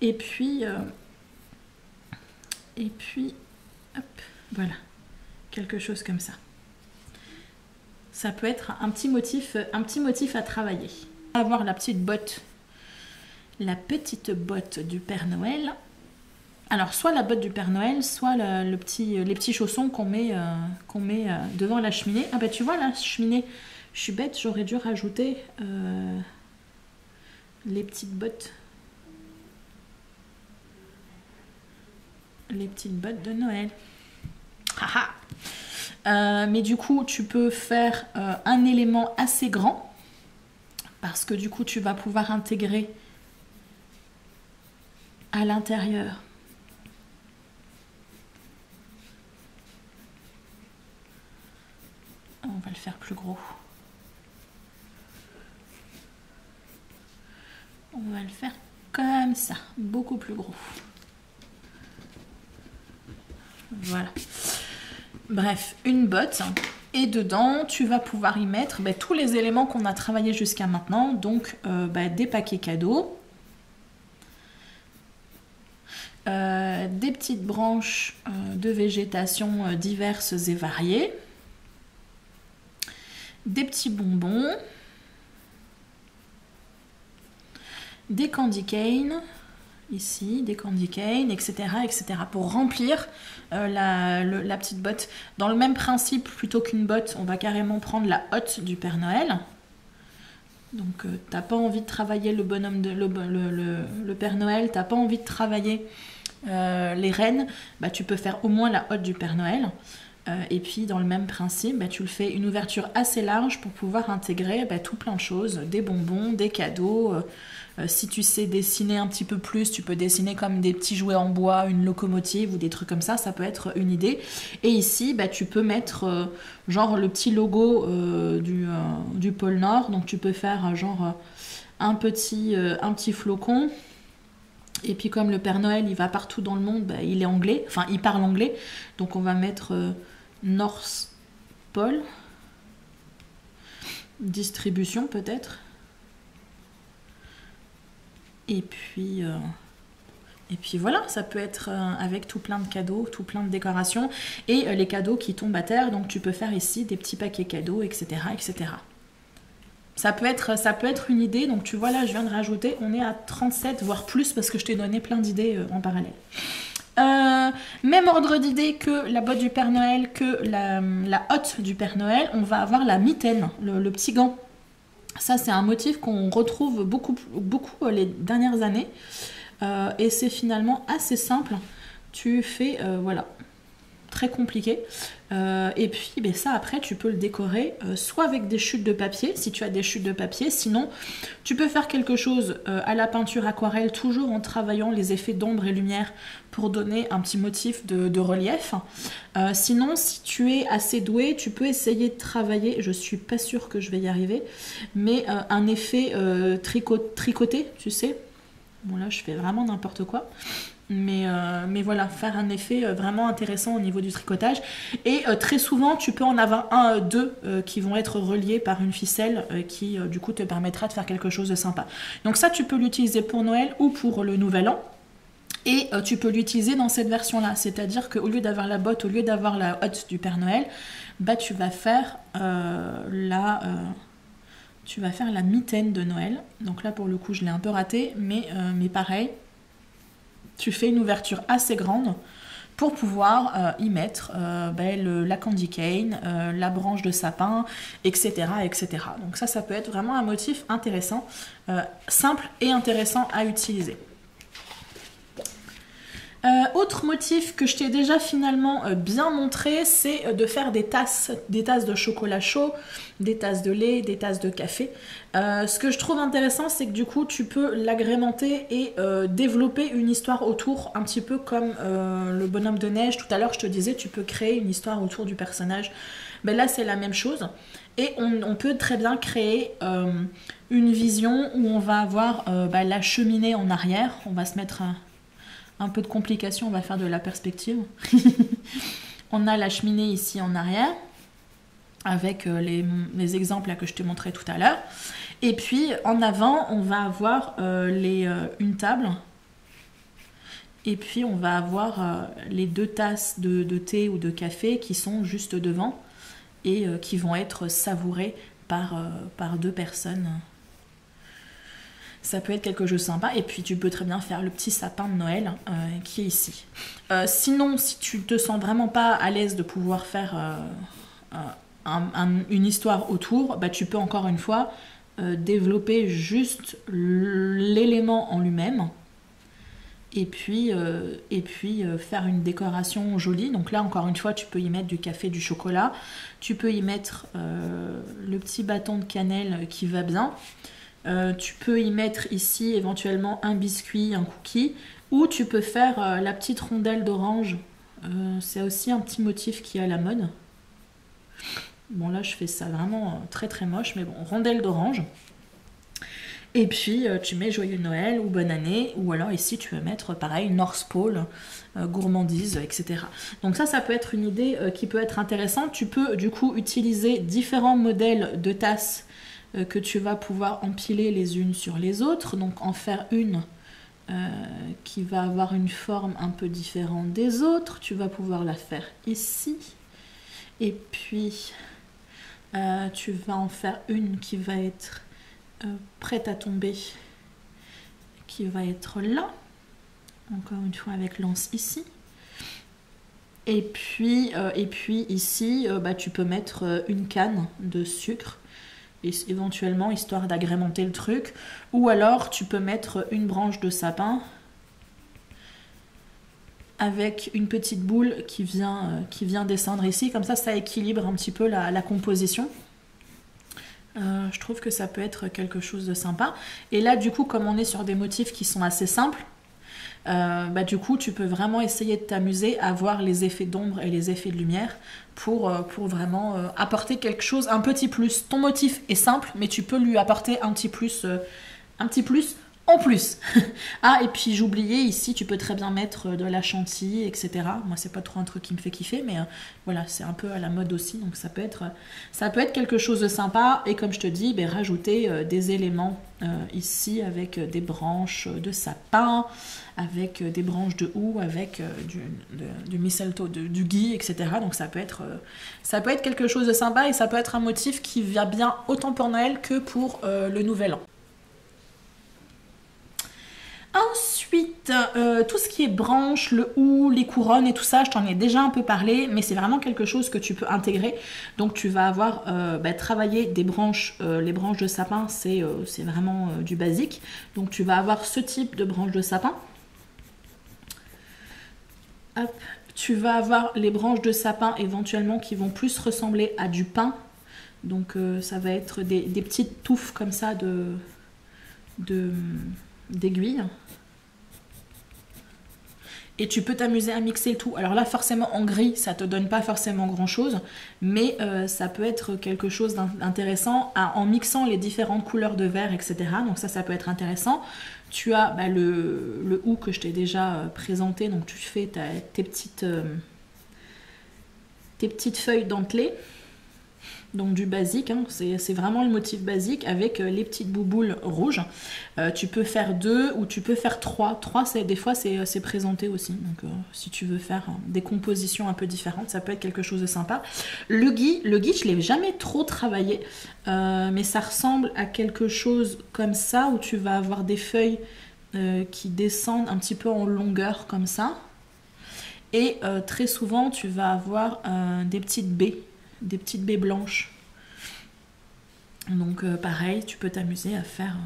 et puis hop, voilà, quelque chose comme ça. Ça peut être un petit motif à travailler. On va avoir la petite botte du Père Noël. Alors, soit la botte du Père Noël, soit les petits chaussons qu'on met devant la cheminée. Ah bah tu vois, la cheminée, je suis bête, j'aurais dû rajouter les petites bottes. les petites bottes de Noël. Mais du coup, tu peux faire un élément assez grand parce que du coup, tu vas pouvoir intégrer à l'intérieur on va le faire plus gros. On va le faire comme ça, beaucoup plus gros. Voilà. Bref, une botte. Et dedans, tu vas pouvoir y mettre tous les éléments qu'on a travaillé jusqu'à maintenant. Donc, des paquets cadeaux. Des petites branches de végétation diverses et variées. Des petits bonbons. Des candy canes. Ici, des candy canes, etc. pour remplir la petite botte. Dans le même principe, plutôt qu'une botte, on va carrément prendre la hotte du Père Noël. Donc, t'as pas envie de travailler le bonhomme le Père Noël, t'as pas envie de travailler les rennes, tu peux faire au moins la hotte du Père Noël. Et puis, dans le même principe, tu le fais une ouverture assez large pour pouvoir intégrer tout plein de choses, des bonbons, des cadeaux. Si tu sais dessiner un petit peu plus, tu peux dessiner comme des petits jouets en bois, une locomotive ou des trucs comme ça peut être une idée. Et ici, tu peux mettre genre le petit logo du pôle Nord. Donc tu peux faire genre un petit flocon. Et puis comme le Père Noël, il va partout dans le monde, il est anglais, enfin il parle anglais. Donc on va mettre North Pole. Distribution peut-être. Et puis voilà, ça peut être avec tout plein de cadeaux, tout plein de décorations. Et les cadeaux qui tombent à terre, donc tu peux faire ici des petits paquets cadeaux, etc. Ça peut être une idée, donc tu vois là, je viens de rajouter, on est à 37, voire plus, parce que je t'ai donné plein d'idées en parallèle. Même ordre d'idée que la botte du Père Noël, que la hotte du Père Noël, on va avoir la mitaine, le petit gant. Ça, c'est un motif qu'on retrouve beaucoup les dernières années. Et c'est finalement assez simple. Tu fais, voilà, très compliqué. Et puis, ça, après, tu peux le décorer soit avec des chutes de papier, si tu as des chutes de papier. Sinon, tu peux faire quelque chose à la peinture aquarelle, toujours en travaillant les effets d'ombre et lumière pour donner un petit motif de relief. Sinon, si tu es assez doué, tu peux essayer de travailler, je suis pas sûre que je vais y arriver, mais un effet tricoté, tu sais. Bon là, je fais vraiment n'importe quoi. Mais voilà, faire un effet vraiment intéressant au niveau du tricotage. Et très souvent, tu peux en avoir deux qui vont être reliés par une ficelle qui, du coup, te permettra de faire quelque chose de sympa. Donc ça, tu peux l'utiliser pour Noël ou pour le Nouvel An. Et tu peux l'utiliser dans cette version-là. C'est-à-dire qu'au lieu d'avoir la botte, au lieu d'avoir la hotte du Père Noël, tu vas faire la mitaine de Noël. Donc là, pour le coup, je l'ai un peu raté, mais pareil. Tu fais une ouverture assez grande pour pouvoir y mettre la candy cane, la branche de sapin, etc. Donc ça peut être vraiment un motif intéressant, simple et intéressant à utiliser. Autre motif que je t'ai déjà finalement bien montré, c'est de faire des tasses de chocolat chaud, des tasses de lait, des tasses de café. Ce que je trouve intéressant, c'est que du coup tu peux l'agrémenter et développer une histoire autour, un petit peu comme le bonhomme de neige. Tout à l'heure je te disais, tu peux créer une histoire autour du personnage. Là c'est la même chose. Et on peut très bien créer une vision où on va avoir la cheminée en arrière. On va se mettre un peu de complication, on va faire de la perspective. On a la cheminée ici en arrière, avec les exemples là que je te montrais tout à l'heure. Et puis en avant, on va avoir une table. Et puis on va avoir les deux tasses de thé ou de café qui sont juste devant et qui vont être savourées par deux personnes. Ça peut être quelque chose de sympa. Et puis tu peux très bien faire le petit sapin de Noël qui est ici. Sinon, si tu te sens vraiment pas à l'aise de pouvoir faire une histoire autour, tu peux encore une fois développer juste l'élément en lui-même. faire une décoration jolie. Donc là, encore une fois, tu peux y mettre du café, du chocolat. Tu peux y mettre le petit bâton de cannelle qui va bien. Tu peux y mettre ici éventuellement un biscuit, un cookie. Ou tu peux faire la petite rondelle d'orange. C'est aussi un petit motif qui est à la mode. Bon là, je fais ça vraiment très très moche. Mais bon, rondelle d'orange. Et puis tu mets Joyeux Noël ou Bonne Année, ou alors ici tu peux mettre pareil North Pole, gourmandise, etc. Donc ça peut être une idée qui peut être intéressante. Tu peux du coup utiliser différents modèles de tasses que tu vas pouvoir empiler les unes sur les autres. Donc en faire une qui va avoir une forme un peu différente des autres. Tu vas pouvoir la faire ici. Et puis tu vas en faire une qui va être prête à tomber, qui va être là, encore une fois avec l'anse ici. Et puis ici, tu peux mettre une canne de sucre, éventuellement, histoire d'agrémenter le truc. Ou alors, tu peux mettre une branche de sapin avec une petite boule qui vient descendre ici. Comme ça équilibre un petit peu la composition. Je trouve que ça peut être quelque chose de sympa. Et là, du coup, comme on est sur des motifs qui sont assez simples, du coup, tu peux vraiment essayer de t'amuser à voir les effets d'ombre et les effets de lumière pour vraiment apporter quelque chose, un petit plus. Ton motif est simple, mais tu peux lui apporter un petit plus en plus. Ah, et puis j'oubliais, ici, tu peux très bien mettre de la chantilly, etc. Moi, c'est pas trop un truc qui me fait kiffer, mais voilà, c'est un peu à la mode aussi, donc ça peut être quelque chose de sympa. Et comme je te dis, rajouter des éléments ici avec des branches de sapin, avec des branches de houx, avec du mistletoe, du gui, etc. Donc ça peut être quelque chose de sympa, et ça peut être un motif qui va bien autant pour Noël que pour le Nouvel An. Ensuite, tout ce qui est branches, le houx, les couronnes et tout ça, je t'en ai déjà un peu parlé, mais c'est vraiment quelque chose que tu peux intégrer. Donc tu vas avoir travaillé des branches, les branches de sapin, c'est vraiment du basique. Donc tu vas avoir ce type de branches de sapin. Hop. Tu vas avoir les branches de sapin éventuellement qui vont plus ressembler à du pin. Donc ça va être des petites touffes comme ça d'aiguilles. Et tu peux t'amuser à mixer le tout. Alors là, forcément, en gris, ça te donne pas forcément grand-chose, mais ça peut être quelque chose d'intéressant en mixant les différentes couleurs de vert, etc. Donc ça peut être intéressant. Tu as le houx que je t'ai déjà présenté, donc tu fais tes petites feuilles dentelées. Donc du basique, hein, c'est vraiment le motif basique avec les petites bouboules rouges. Tu peux faire 2 ou tu peux faire 3. 3, des fois c'est présenté aussi. Donc si tu veux faire des compositions un peu différentes, ça peut être quelque chose de sympa. Le gui, je ne l'ai jamais trop travaillé, mais ça ressemble à quelque chose comme ça, où tu vas avoir des feuilles qui descendent un petit peu en longueur comme ça. Et très souvent, tu vas avoir des petites baies. Des petites baies blanches. Donc pareil, tu peux t'amuser à faire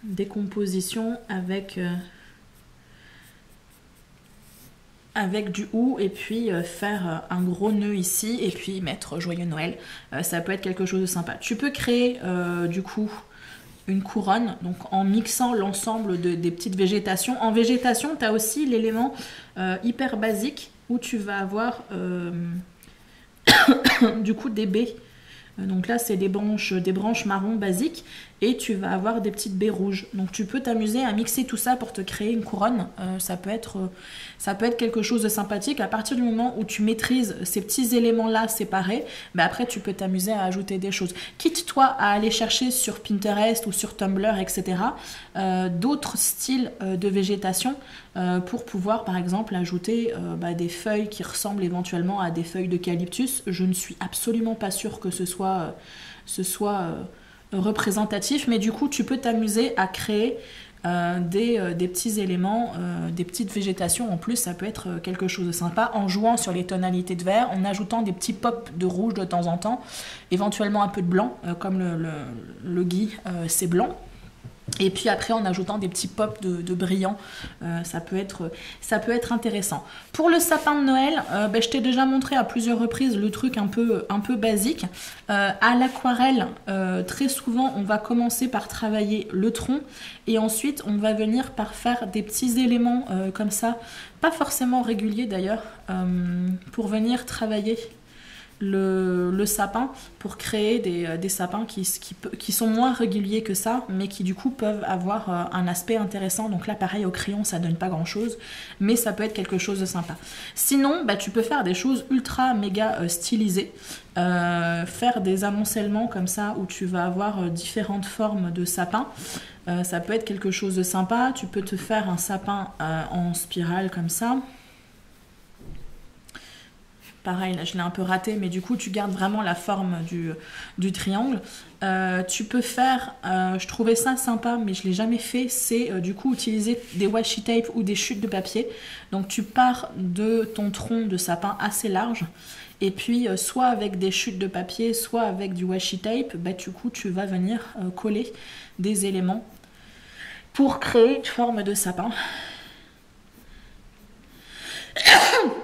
des compositions avec du houx, et puis faire un gros nœud ici, et puis mettre Joyeux Noël. Ça peut être quelque chose de sympa. Tu peux créer du coup une couronne, donc en mixant l'ensemble des petites végétations. En végétation, tu as aussi l'élément hyper basique où tu vas avoir du coup des baies. Donc là c'est des branches marron basiques, et tu vas avoir des petites baies rouges. Donc tu peux t'amuser à mixer tout ça pour te créer une couronne. Ça peut être quelque chose de sympathique. À partir du moment où tu maîtrises ces petits éléments là séparés, après tu peux t'amuser à ajouter des choses. Quitte toi à aller chercher sur Pinterest ou sur Tumblr, etc. D'autres styles de végétation pour pouvoir par exemple ajouter des feuilles qui ressemblent éventuellement à des feuilles d'eucalyptus. Je ne suis absolument pas sûre que ce soit représentatif, mais du coup tu peux t'amuser à créer des petits éléments, des petites végétations. En plus, ça peut être quelque chose de sympa en jouant sur les tonalités de vert, en ajoutant des petits pops de rouge de temps en temps, éventuellement un peu de blanc, comme le gui c'est blanc. Et puis après en ajoutant des petits pops de brillant, ça peut être intéressant. Pour le sapin de Noël, je t'ai déjà montré à plusieurs reprises le truc un peu basique. À l'aquarelle, très souvent on va commencer par travailler le tronc et ensuite on va venir par faire des petits éléments comme ça, pas forcément réguliers d'ailleurs, pour venir travailler le sapin, pour créer des sapins qui sont moins réguliers que ça, mais qui du coup peuvent avoir un aspect intéressant. Donc là pareil, au crayon ça donne pas grand chose, mais ça peut être quelque chose de sympa. Sinon tu peux faire des choses ultra méga stylisées, faire des amoncellements comme ça où tu vas avoir différentes formes de sapins. Ça peut être quelque chose de sympa. Tu peux te faire un sapin en spirale comme ça. Pareil, là je l'ai un peu raté, mais du coup tu gardes vraiment la forme du triangle. Tu peux faire, je trouvais ça sympa, mais je ne l'ai jamais fait, c'est du coup utiliser des washi tape ou des chutes de papier. Donc tu pars de ton tronc de sapin assez large, et puis soit avec des chutes de papier, soit avec du washi tape, du coup tu vas venir coller des éléments pour créer une forme de sapin.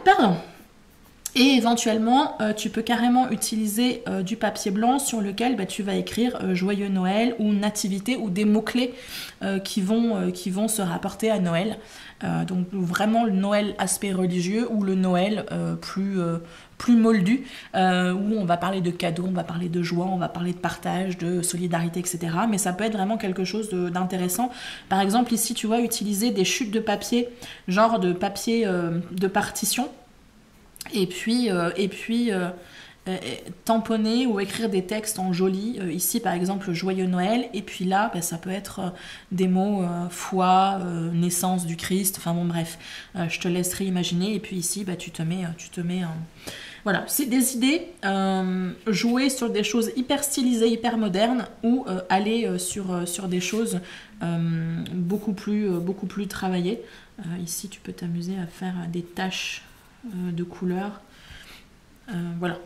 Pardon. Et éventuellement, tu peux carrément utiliser du papier blanc sur lequel tu vas écrire Joyeux Noël ou Nativité ou des mots-clés qui vont se rapporter à Noël. Donc vraiment le Noël aspect religieux ou le Noël plus moldu, où on va parler de cadeaux, on va parler de joie, on va parler de partage, de solidarité, etc. Mais ça peut être vraiment quelque chose d'intéressant. Par exemple, ici, tu vois, utiliser des chutes de papier, genre de papier de partition, et puis tamponner ou écrire des textes en joli, ici par exemple Joyeux Noël, et puis là ça peut être des mots foi, naissance du Christ, enfin bon bref, je te laisserai imaginer, et puis ici tu te mets voilà, c'est des idées, jouer sur des choses hyper stylisées, hyper modernes, ou aller sur des choses beaucoup plus travaillées. Ici tu peux t'amuser à faire des taches de couleurs. Voilà.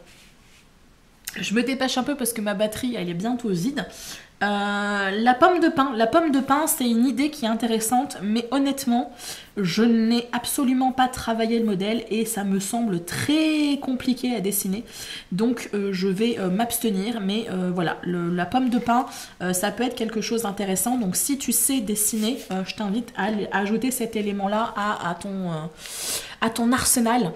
Je me dépêche un peu parce que ma batterie elle est bientôt vide. La pomme de pin, c'est une idée qui est intéressante, mais honnêtement, je n'ai absolument pas travaillé le modèle et ça me semble très compliqué à dessiner. Donc je vais m'abstenir, mais voilà, la pomme de pin, ça peut être quelque chose d'intéressant. Donc si tu sais dessiner, je t'invite à ajouter cet élément-là à ton arsenal,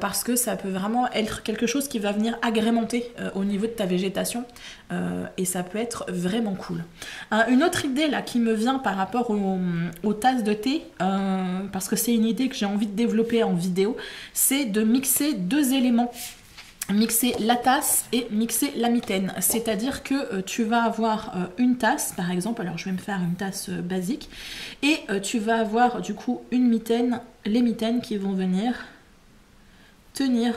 parce que ça peut vraiment être quelque chose qui va venir agrémenter au niveau de ta végétation, et ça peut être vraiment cool. Une autre idée là qui me vient par rapport aux tasses de thé, parce que c'est une idée que j'ai envie de développer en vidéo, c'est de mixer deux éléments. Mixer la tasse et mixer la mitaine. C'est-à-dire que tu vas avoir une tasse, par exemple, alors je vais me faire une tasse basique, et tu vas avoir du coup une mitaine, les mitaines qui vont venir tenir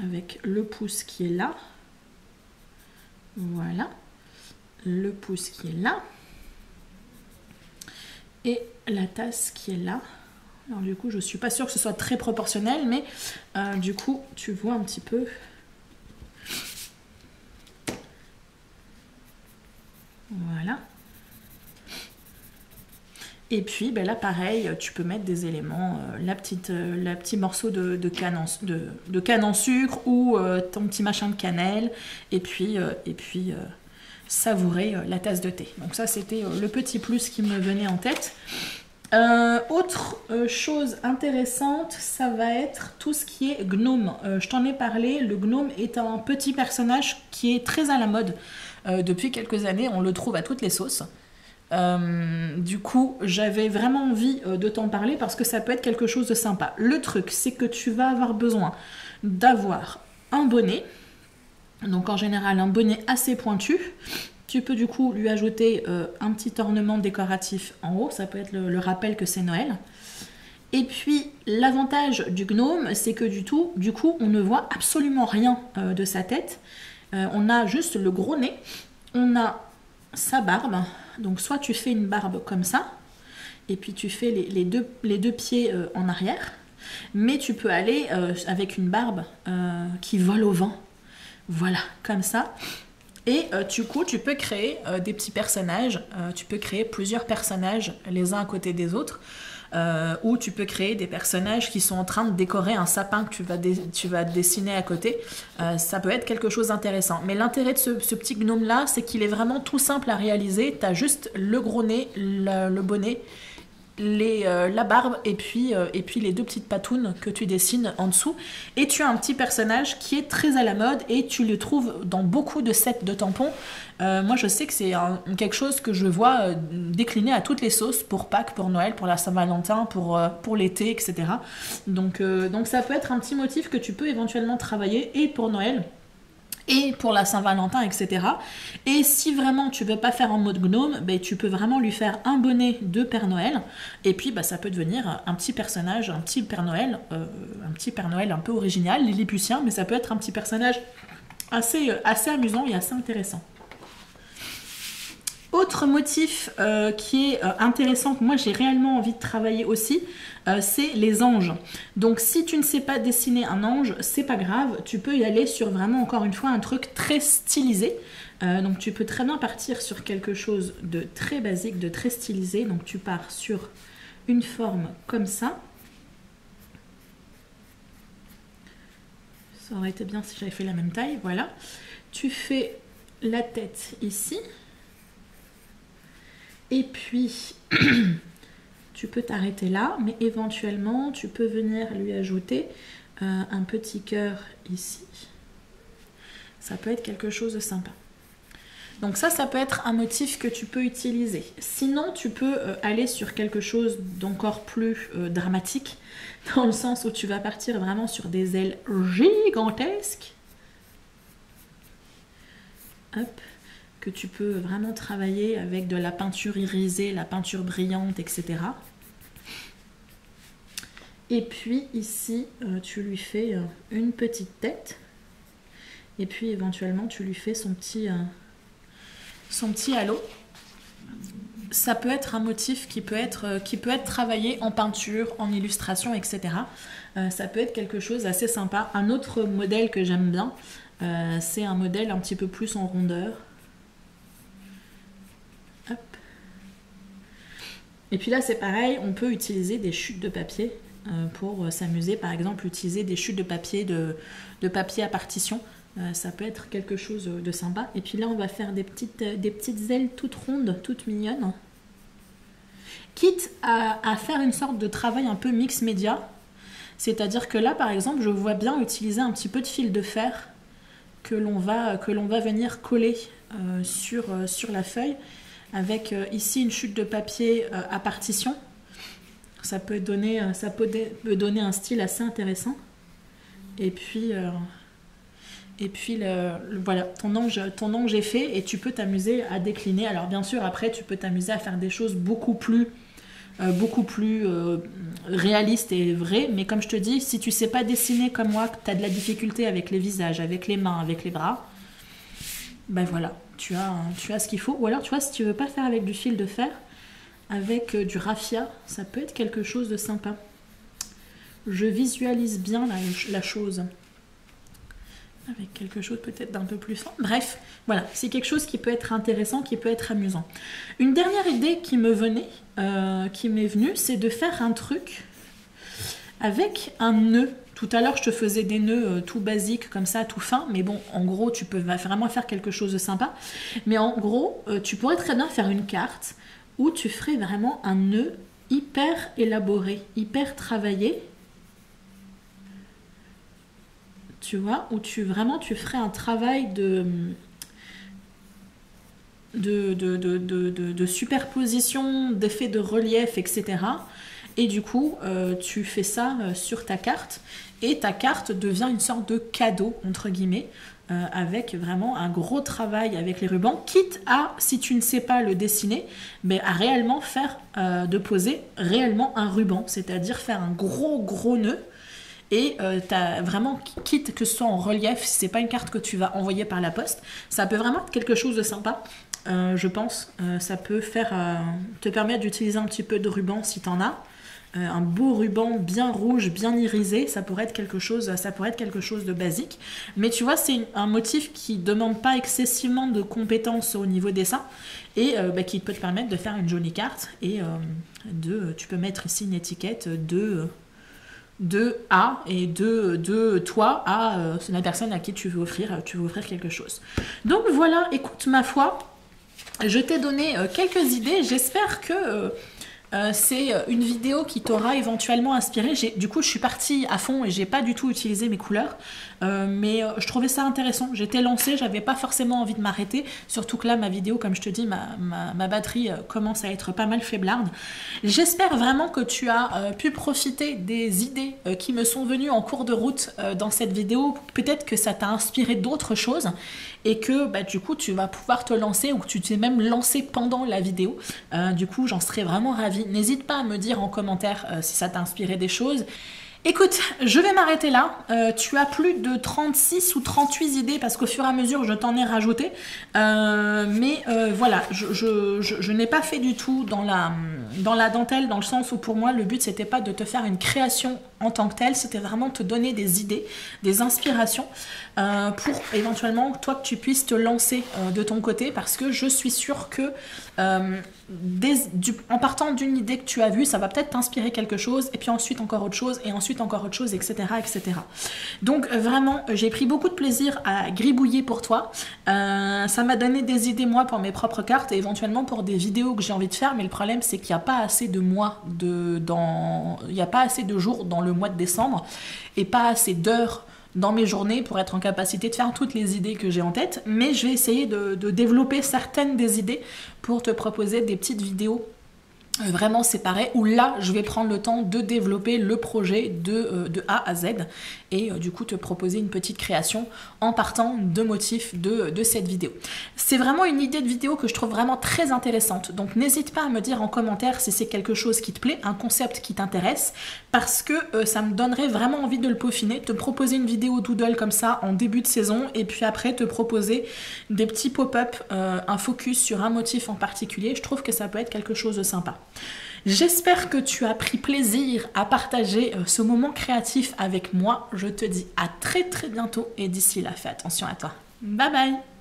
avec le pouce qui est là. Voilà, le pouce qui est là, et la tasse qui est là. Alors du coup, je suis pas sûre que ce soit très proportionnel, mais du coup, tu vois un petit peu. Voilà. Et puis là, pareil, tu peux mettre des éléments, la petit morceau de canne en sucre ou ton petit machin de cannelle, et puis savourer la tasse de thé. Donc ça, c'était le petit plus qui me venait en tête. Autre chose intéressante, ça va être tout ce qui est gnome. Je t'en ai parlé, le gnome est un petit personnage qui est très à la mode depuis quelques années, on le trouve à toutes les sauces. Du coup, j'avais vraiment envie de t'en parler parce que ça peut être quelque chose de sympa. Le truc, c'est que tu vas avoir besoin d'avoir un bonnet, donc en général un bonnet assez pointu. Tu peux du coup lui ajouter un petit ornement décoratif en haut, ça peut être le rappel que c'est Noël. Et puis l'avantage du gnome, c'est que du coup on ne voit absolument rien de sa tête. On a juste le gros nez, on a sa barbe, donc soit tu fais une barbe comme ça, et puis tu fais les deux pieds en arrière, mais tu peux aller avec une barbe qui vole au vent, voilà, comme ça. Et du coup, tu peux créer des petits personnages, tu peux créer plusieurs personnages les uns à côté des autres, ou tu peux créer des personnages qui sont en train de décorer un sapin que tu vas dessiner à côté. Ça peut être quelque chose d'intéressant. Mais l'intérêt de ce petit gnome-là, c'est qu'il est vraiment tout simple à réaliser. Tu as juste le gros nez, le bonnet, la barbe et puis les deux petites patounes que tu dessines en dessous, et tu as un petit personnage qui est très à la mode et tu le trouves dans beaucoup de sets de tampons. Moi je sais que c'est quelque chose que je vois décliner à toutes les sauces, pour Pâques, pour Noël, pour la Saint-Valentin, pour l'été, etc. Donc ça peut être un petit motif que tu peux éventuellement travailler et pour Noël et pour la Saint-Valentin, etc. Et si vraiment tu veux pas faire en mode gnome, ben, tu peux vraiment lui faire un bonnet de Père Noël, et puis ça peut devenir un petit personnage, un petit Père Noël un peu original, lilliputien, mais ça peut être un petit personnage assez amusant et assez intéressant. Autre motif qui est intéressant, que moi j'ai réellement envie de travailler aussi, c'est les anges. Donc si tu ne sais pas dessiner un ange, c'est pas grave, tu peux y aller sur vraiment encore une fois un truc très stylisé. Donc tu peux très bien partir sur quelque chose de très basique, de très stylisé. Donc tu pars sur une forme comme ça. Ça aurait été bien si j'avais fait la même taille, voilà. Tu fais la tête ici. Et puis, tu peux t'arrêter là, mais éventuellement, tu peux venir lui ajouter un petit cœur ici. Ça peut être quelque chose de sympa. Donc ça peut être un motif que tu peux utiliser. Sinon, tu peux aller sur quelque chose d'encore plus dramatique, dans le sens où tu vas partir vraiment sur des ailes gigantesques. Hop. Que tu peux vraiment travailler avec de la peinture irisée, la peinture brillante, etc. Et puis ici, tu lui fais une petite tête. Et puis éventuellement, tu lui fais son petit halo. Ça peut être un motif qui peut être travaillé en peinture, en illustration, etc. Ça peut être quelque chose d'assez sympa. Un autre modèle que j'aime bien, c'est un modèle un petit peu plus en rondeur. Hop. Et puis là c'est pareil, on peut utiliser des chutes de papier pour s'amuser, par exemple utiliser des chutes de papier papier à partition, ça peut être quelque chose de sympa. Et puis là on va faire des petites ailes toutes rondes, toutes mignonnes, quitte à faire une sorte de travail un peu mix média, c'est à dire que là par exemple je vois bien utiliser un petit peu de fil de fer que l'on va venir coller sur la feuille, avec ici une chute de papier à partition. Ça peut donner un style assez intéressant. Et puis voilà, ton ange est fait et tu peux t'amuser à décliner. Alors bien sûr, après, tu peux t'amuser à faire des choses beaucoup plus réalistes et vraies. Mais comme je te dis, si tu sais pas dessiner comme moi, que tu as de la difficulté avec les visages, avec les mains, avec les bras, ben voilà, tu as ce qu'il faut. Ou alors, tu vois, si tu veux pas faire avec du fil de fer, avec du raffia, ça peut être quelque chose de sympa. Je visualise bien la chose. Avec quelque chose peut-être d'un peu plus fin. Bref, voilà, c'est quelque chose qui peut être intéressant, qui peut être amusant. Une dernière idée qui m'est venue, c'est de faire un truc avec un nœud. Tout à l'heure, je te faisais des nœuds tout basiques, comme ça, tout fins. Mais bon, en gros, tu peux vraiment faire quelque chose de sympa. Mais en gros, tu pourrais très bien faire une carte où tu ferais vraiment un nœud hyper élaboré, hyper travaillé. Tu vois, où tu ferais un travail de superposition, d'effets de relief, etc. Et du coup, tu fais ça sur ta carte, et ta carte devient une sorte de cadeau, entre guillemets, avec vraiment un gros travail avec les rubans, quitte à, si tu ne sais pas le dessiner, mais à réellement de poser réellement un ruban, c'est-à-dire faire un gros nœud. Et t'as vraiment, quitte que ce soit en relief, si c'est pas une carte que tu vas envoyer par la poste, ça peut vraiment être quelque chose de sympa, je pense. Ça peut te permettre d'utiliser un petit peu de ruban si t'en as. un beau ruban bien rouge, bien irisé, ça pourrait être quelque chose de basique. Mais tu vois, c'est un motif qui demande pas excessivement de compétences au niveau dessin et qui peut te permettre de faire une jolie carte. Et tu peux mettre ici une étiquette de A et de toi à la personne à qui tu veux offrir quelque chose. Donc voilà, écoute, ma foi, je t'ai donné quelques idées. J'espère que c'est une vidéo qui t'aura éventuellement inspiré. Du coup, je suis partie à fond et j'ai pas du tout utilisé mes couleurs. Mais je trouvais ça intéressant. J'étais lancée, j'avais pas forcément envie de m'arrêter. Surtout que là, ma vidéo, comme je te dis, ma batterie commence à être pas mal faiblarde. J'espère vraiment que tu as pu profiter des idées qui me sont venues en cours de route dans cette vidéo. Peut-être que ça t'a inspiré d'autres choses et que du coup, tu vas pouvoir te lancer ou que tu t'es même lancé pendant la vidéo. Du coup, j'en serais vraiment ravie. N'hésite pas à me dire en commentaire si ça t'a inspiré des choses. Écoute, je vais m'arrêter là. Tu as plus de 36 ou 38 idées parce qu'au fur et à mesure, je t'en ai rajouté. Voilà, je n'ai pas fait du tout dans la dentelle, dans le sens où pour moi, le but, c'était pas de te faire une création en tant que telle, c'était vraiment te donner des idées, des inspirations pour éventuellement, toi, que tu puisses te lancer de ton côté parce que je suis sûre que en partant d'une idée que tu as vue, ça va peut-être t'inspirer quelque chose et puis ensuite encore autre chose et ensuite encore autre chose, etc. etc. Donc vraiment, j'ai pris beaucoup de plaisir à gribouiller pour toi. Ça m'a donné des idées moi pour mes propres cartes et éventuellement pour des vidéos que j'ai envie de faire, mais le problème c'est qu'il n'y a pas assez de mois il n'y a pas assez de jours dans le mois de décembre et pas assez d'heures dans mes journées pour être en capacité de faire toutes les idées que j'ai en tête, mais je vais essayer de développer certaines des idées pour te proposer des petites vidéos vraiment séparées où là je vais prendre le temps de développer le projet de A à Z et du coup te proposer une petite création en partant de motifs de cette vidéo. C'est vraiment une idée de vidéo que je trouve vraiment très intéressante, donc n'hésite pas à me dire en commentaire si c'est quelque chose qui te plaît, un concept qui t'intéresse, parce que ça me donnerait vraiment envie de le peaufiner, te proposer une vidéo doodle comme ça en début de saison et puis après te proposer des petits pop-up, un focus sur un motif en particulier. Je trouve que ça peut être quelque chose de sympa. J'espère que tu as pris plaisir à partager ce moment créatif avec moi. Je te dis à très très bientôt et d'ici là, fais attention à toi. Bye bye!